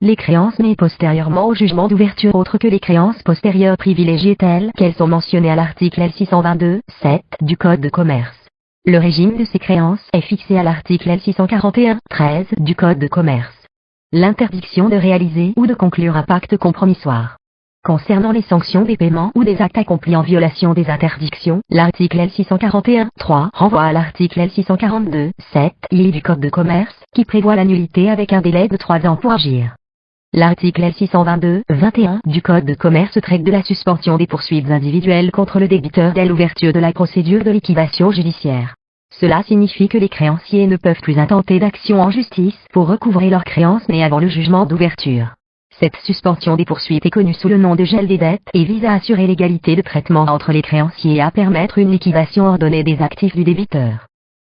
Les créances mais postérieurement au jugement d'ouverture autres que les créances postérieures privilégiées telles qu'elles sont mentionnées à l'article L622-7 du Code de commerce. Le régime de ces créances est fixé à l'article L641-13 du Code de commerce. L'interdiction de réaliser ou de conclure un pacte compromissoire. Concernant les sanctions des paiements ou des actes accomplis en violation des interdictions, l'article L641-3 renvoie à l'article L642-7 du Code de commerce, qui prévoit la nullité avec un délai de 3 ans pour agir. L'article L622-21 du Code de commerce traite de la suspension des poursuites individuelles contre le débiteur dès l'ouverture de la procédure de liquidation judiciaire. Cela signifie que les créanciers ne peuvent plus intenter d'action en justice pour recouvrer leurs créances mais avant le jugement d'ouverture. Cette suspension des poursuites est connue sous le nom de gel des dettes et vise à assurer l'égalité de traitement entre les créanciers et à permettre une liquidation ordonnée des actifs du débiteur.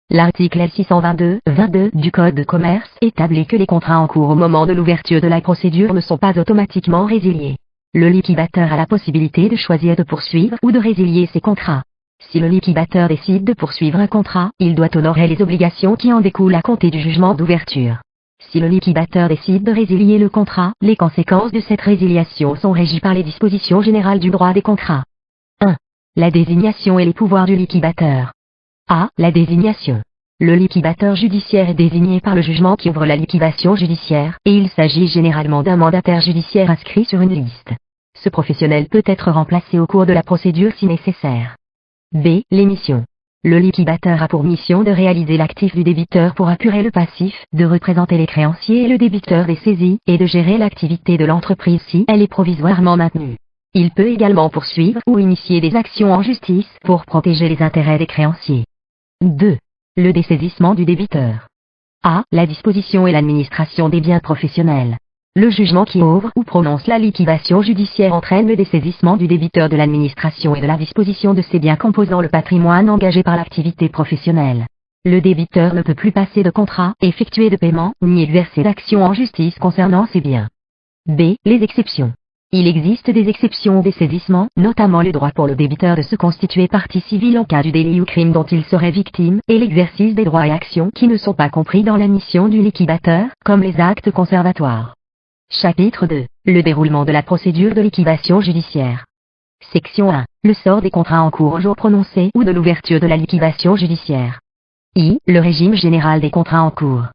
L'article L622-22 du Code de commerce établit que les contrats en cours au moment de l'ouverture de la procédure ne sont pas automatiquement résiliés. Le liquidateur a la possibilité de choisir de poursuivre ou de résilier ces contrats. Si le liquidateur décide de poursuivre un contrat, il doit honorer les obligations qui en découlent à compter du jugement d'ouverture. Si le liquidateur décide de résilier le contrat, les conséquences de cette résiliation sont régies par les dispositions générales du droit des contrats. 1. La désignation et les pouvoirs du liquidateur. A. La désignation. Le liquidateur judiciaire est désigné par le jugement qui ouvre la liquidation judiciaire, et il s'agit généralement d'un mandataire judiciaire inscrit sur une liste. Ce professionnel peut être remplacé au cours de la procédure si nécessaire. B. L'émission. Le liquidateur a pour mission de réaliser l'actif du débiteur pour apurer le passif, de représenter les créanciers et le débiteur des saisies, et de gérer l'activité de l'entreprise si elle est provisoirement maintenue. Il peut également poursuivre ou initier des actions en justice pour protéger les intérêts des créanciers. 2. Le dessaisissement du débiteur. A. La disposition et l'administration des biens professionnels. Le jugement qui ouvre ou prononce la liquidation judiciaire entraîne le dessaisissement du débiteur de l'administration et de la disposition de ses biens composant le patrimoine engagé par l'activité professionnelle. Le débiteur ne peut plus passer de contrat, effectuer de paiement, ni exercer d'action en justice concernant ses biens. B. Les exceptions. Il existe des exceptions au dessaisissement, notamment le droit pour le débiteur de se constituer partie civile en cas du délit ou crime dont il serait victime, et l'exercice des droits et actions qui ne sont pas compris dans la mission du liquidateur, comme les actes conservatoires. Chapitre 2. Le déroulement de la procédure de liquidation judiciaire. Section 1. Le sort des contrats en cours au jour prononcé ou de l'ouverture de la liquidation judiciaire. I. Le régime général des contrats en cours.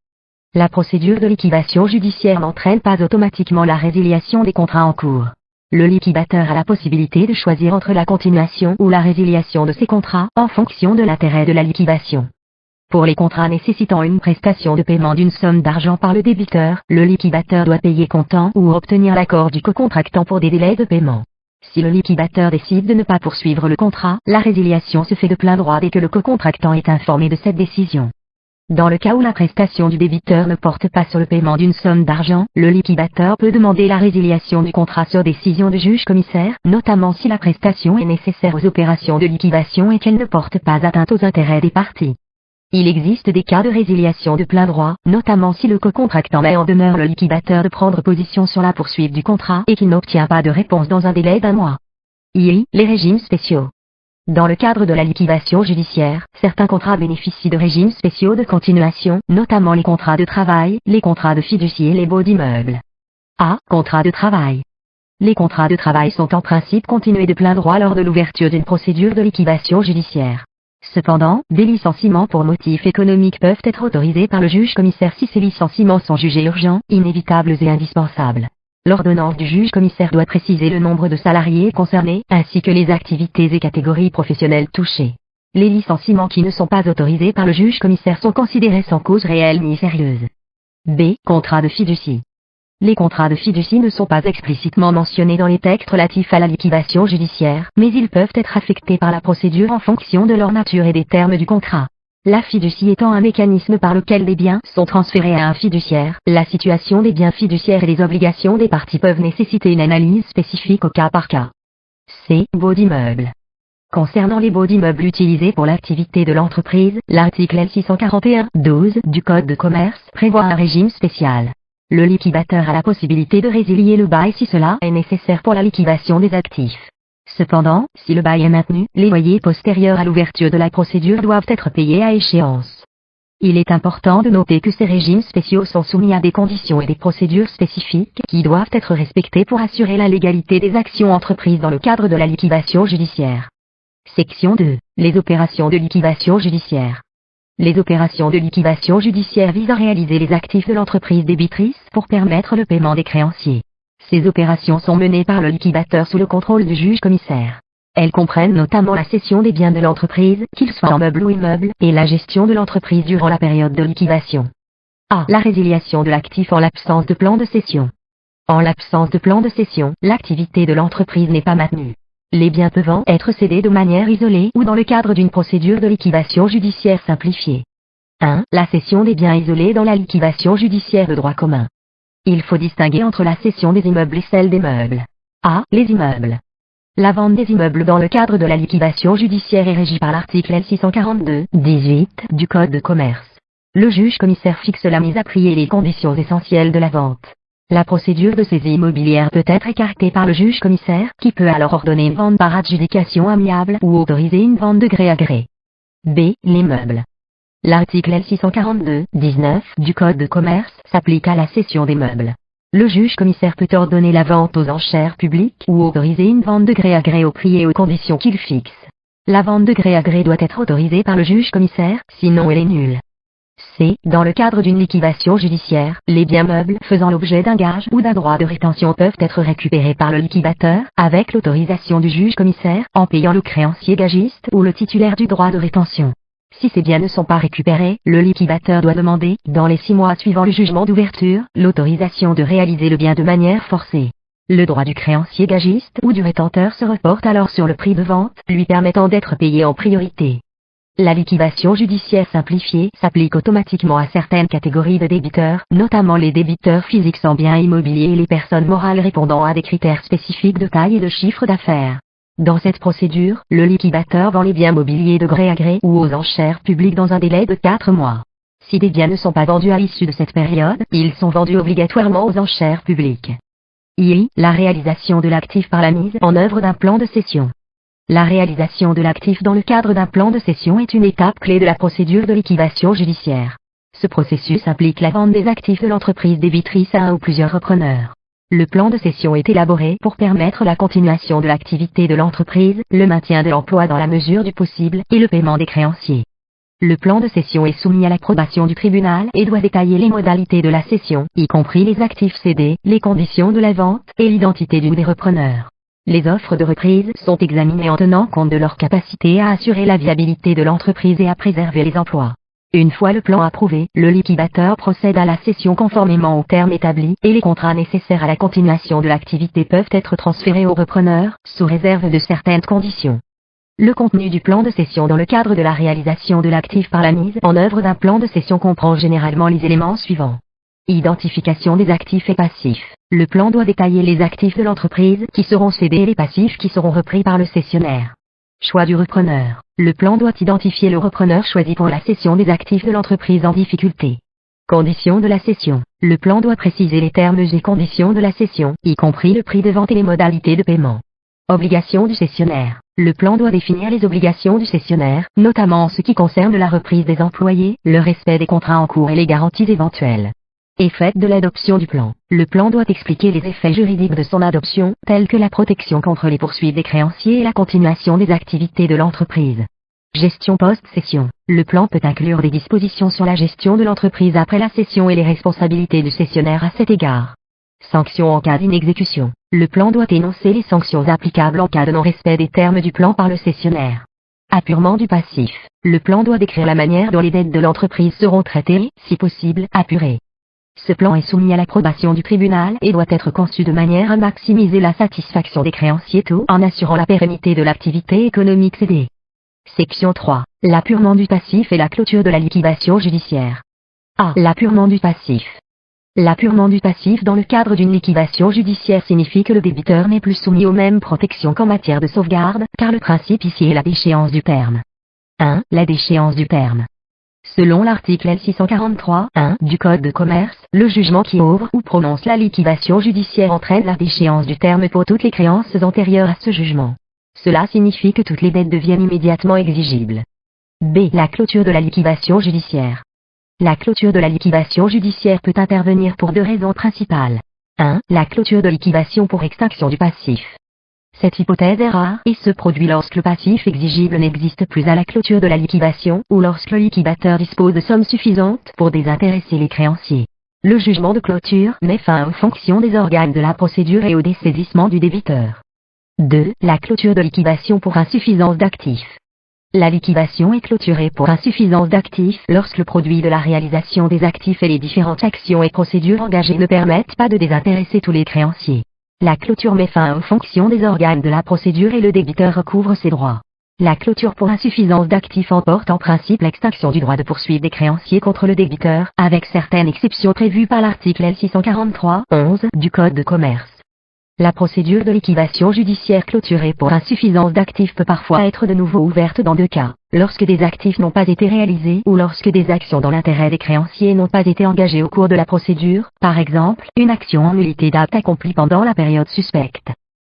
La procédure de liquidation judiciaire n'entraîne pas automatiquement la résiliation des contrats en cours. Le liquidateur a la possibilité de choisir entre la continuation ou la résiliation de ces contrats en fonction de l'intérêt de la liquidation. Pour les contrats nécessitant une prestation de paiement d'une somme d'argent par le débiteur, le liquidateur doit payer comptant ou obtenir l'accord du cocontractant pour des délais de paiement. Si le liquidateur décide de ne pas poursuivre le contrat, la résiliation se fait de plein droit dès que le cocontractant est informé de cette décision. Dans le cas où la prestation du débiteur ne porte pas sur le paiement d'une somme d'argent, le liquidateur peut demander la résiliation du contrat sur décision du juge-commissaire, notamment si la prestation est nécessaire aux opérations de liquidation et qu'elle ne porte pas atteinte aux intérêts des parties. Il existe des cas de résiliation de plein droit, notamment si le cocontractant met en demeure le liquidateur de prendre position sur la poursuite du contrat et qu'il n'obtient pas de réponse dans un délai d'1 mois. II. Les régimes spéciaux. Dans le cadre de la liquidation judiciaire, certains contrats bénéficient de régimes spéciaux de continuation, notamment les contrats de travail, les contrats de fiducie et les baux d'immeubles. A. Contrat de travail. Les contrats de travail sont en principe continués de plein droit lors de l'ouverture d'une procédure de liquidation judiciaire. Cependant, des licenciements pour motifs économiques peuvent être autorisés par le juge-commissaire si ces licenciements sont jugés urgents, inévitables et indispensables. L'ordonnance du juge-commissaire doit préciser le nombre de salariés concernés, ainsi que les activités et catégories professionnelles touchées. Les licenciements qui ne sont pas autorisés par le juge-commissaire sont considérés sans cause réelle ni sérieuse. B. Contrat de fiducie. Les contrats de fiducie ne sont pas explicitement mentionnés dans les textes relatifs à la liquidation judiciaire, mais ils peuvent être affectés par la procédure en fonction de leur nature et des termes du contrat. La fiducie étant un mécanisme par lequel les biens sont transférés à un fiduciaire, la situation des biens fiduciaires et les obligations des parties peuvent nécessiter une analyse spécifique au cas par cas. C. Baux d'immeubles. Concernant les baux d'immeubles utilisés pour l'activité de l'entreprise, l'article L641-12 du Code de commerce prévoit un régime spécial. Le liquidateur a la possibilité de résilier le bail si cela est nécessaire pour la liquidation des actifs. Cependant, si le bail est maintenu, les loyers postérieurs à l'ouverture de la procédure doivent être payés à échéance. Il est important de noter que ces régimes spéciaux sont soumis à des conditions et des procédures spécifiques qui doivent être respectées pour assurer la légalité des actions entreprises dans le cadre de la liquidation judiciaire. Section 2. Les opérations de liquidation judiciaire. Les opérations de liquidation judiciaire visent à réaliser les actifs de l'entreprise débitrice pour permettre le paiement des créanciers. Ces opérations sont menées par le liquidateur sous le contrôle du juge-commissaire. Elles comprennent notamment la cession des biens de l'entreprise, qu'ils soient en meubles ou immeubles, et la gestion de l'entreprise durant la période de liquidation. A. La résiliation de l'actif en l'absence de plan de cession. En l'absence de plan de cession, l'activité de l'entreprise n'est pas maintenue. Les biens peuvent être cédés de manière isolée ou dans le cadre d'une procédure de liquidation judiciaire simplifiée. 1. La cession des biens isolés dans la liquidation judiciaire de droit commun. Il faut distinguer entre la cession des immeubles et celle des meubles. A. Les immeubles. La vente des immeubles dans le cadre de la liquidation judiciaire est régie par l'article L642-18 du Code de commerce. Le juge-commissaire fixe la mise à prix et les conditions essentielles de la vente. La procédure de saisie immobilière peut être écartée par le juge-commissaire, qui peut alors ordonner une vente par adjudication amiable ou autoriser une vente de gré à gré. B. Les meubles. L'article L642-19 du Code de commerce s'applique à la cession des meubles. Le juge-commissaire peut ordonner la vente aux enchères publiques ou autoriser une vente de gré à gré au prix et aux conditions qu'il fixe. La vente de gré à gré doit être autorisée par le juge-commissaire, sinon elle est nulle. C. Dans le cadre d'une liquidation judiciaire, les biens meubles faisant l'objet d'un gage ou d'un droit de rétention peuvent être récupérés par le liquidateur, avec l'autorisation du juge-commissaire, en payant le créancier gagiste ou le titulaire du droit de rétention. Si ces biens ne sont pas récupérés, le liquidateur doit demander, dans les 6 mois suivant le jugement d'ouverture, l'autorisation de réaliser le bien de manière forcée. Le droit du créancier gagiste ou du rétenteur se reporte alors sur le prix de vente, lui permettant d'être payé en priorité. La liquidation judiciaire simplifiée s'applique automatiquement à certaines catégories de débiteurs, notamment les débiteurs physiques sans biens immobiliers et les personnes morales répondant à des critères spécifiques de taille et de chiffre d'affaires. Dans cette procédure, le liquidateur vend les biens mobiliers de gré à gré ou aux enchères publiques dans un délai de 4 mois. Si des biens ne sont pas vendus à l'issue de cette période, ils sont vendus obligatoirement aux enchères publiques. I. La réalisation de l'actif par la mise en œuvre d'un plan de cession. La réalisation de l'actif dans le cadre d'un plan de cession est une étape clé de la procédure de liquidation judiciaire. Ce processus implique la vente des actifs de l'entreprise débitrice à un ou plusieurs repreneurs. Le plan de cession est élaboré pour permettre la continuation de l'activité de l'entreprise, le maintien de l'emploi dans la mesure du possible et le paiement des créanciers. Le plan de cession est soumis à l'approbation du tribunal et doit détailler les modalités de la cession, y compris les actifs cédés, les conditions de la vente et l'identité du ou des repreneurs. Les offres de reprise sont examinées en tenant compte de leur capacité à assurer la viabilité de l'entreprise et à préserver les emplois. Une fois le plan approuvé, le liquidateur procède à la cession conformément aux termes établis et les contrats nécessaires à la continuation de l'activité peuvent être transférés aux repreneurs, sous réserve de certaines conditions. Le contenu du plan de cession dans le cadre de la réalisation de l'actif par la mise en œuvre d'un plan de cession comprend généralement les éléments suivants. Identification des actifs et passifs. Le plan doit détailler les actifs de l'entreprise qui seront cédés et les passifs qui seront repris par le cessionnaire. Choix du repreneur. Le plan doit identifier le repreneur choisi pour la cession des actifs de l'entreprise en difficulté. Conditions de la cession. Le plan doit préciser les termes et conditions de la cession, y compris le prix de vente et les modalités de paiement. Obligations du cessionnaire. Le plan doit définir les obligations du cessionnaire, notamment en ce qui concerne la reprise des employés, le respect des contrats en cours et les garanties éventuelles. Effet de l'adoption du plan. Le plan doit expliquer les effets juridiques de son adoption, tels que la protection contre les poursuites des créanciers et la continuation des activités de l'entreprise. Gestion post-cession. Le plan peut inclure des dispositions sur la gestion de l'entreprise après la cession et les responsabilités du cessionnaire à cet égard. Sanctions en cas d'inexécution. Le plan doit énoncer les sanctions applicables en cas de non-respect des termes du plan par le cessionnaire. Apurement du passif. Le plan doit décrire la manière dont les dettes de l'entreprise seront traitées et, si possible, apurées. Ce plan est soumis à l'approbation du tribunal et doit être conçu de manière à maximiser la satisfaction des créanciers tout en assurant la pérennité de l'activité économique cédée. Section 3. L'apurement du passif et la clôture de la liquidation judiciaire. A. L'apurement du passif. L'appurement du passif dans le cadre d'une liquidation judiciaire signifie que le débiteur n'est plus soumis aux mêmes protections qu'en matière de sauvegarde, car le principe ici est la déchéance du terme. 1. La déchéance du terme. Selon l'article L643-1 du Code de commerce, le jugement qui ouvre ou prononce la liquidation judiciaire entraîne la déchéance du terme pour toutes les créances antérieures à ce jugement. Cela signifie que toutes les dettes deviennent immédiatement exigibles. B. La clôture de la liquidation judiciaire. La clôture de la liquidation judiciaire peut intervenir pour deux raisons principales. 1. La clôture de liquidation pour extinction du passif. Cette hypothèse est rare et se produit lorsque le passif exigible n'existe plus à la clôture de la liquidation ou lorsque le liquidateur dispose de sommes suffisantes pour désintéresser les créanciers. Le jugement de clôture met fin aux fonctions des organes de la procédure et au dessaisissement du débiteur. 2. La clôture de liquidation pour insuffisance d'actifs. La liquidation est clôturée pour insuffisance d'actifs lorsque le produit de la réalisation des actifs et les différentes actions et procédures engagées ne permettent pas de désintéresser tous les créanciers. La clôture met fin aux fonctions des organes de la procédure et le débiteur recouvre ses droits. La clôture pour insuffisance d'actifs emporte en principe l'extinction du droit de poursuivre des créanciers contre le débiteur, avec certaines exceptions prévues par l'article L643-11 du Code de commerce. La procédure de liquidation judiciaire clôturée pour insuffisance d'actifs peut parfois être de nouveau ouverte dans deux cas, lorsque des actifs n'ont pas été réalisés ou lorsque des actions dans l'intérêt des créanciers n'ont pas été engagées au cours de la procédure, par exemple, une action en nullité d'acte accomplie pendant la période suspecte.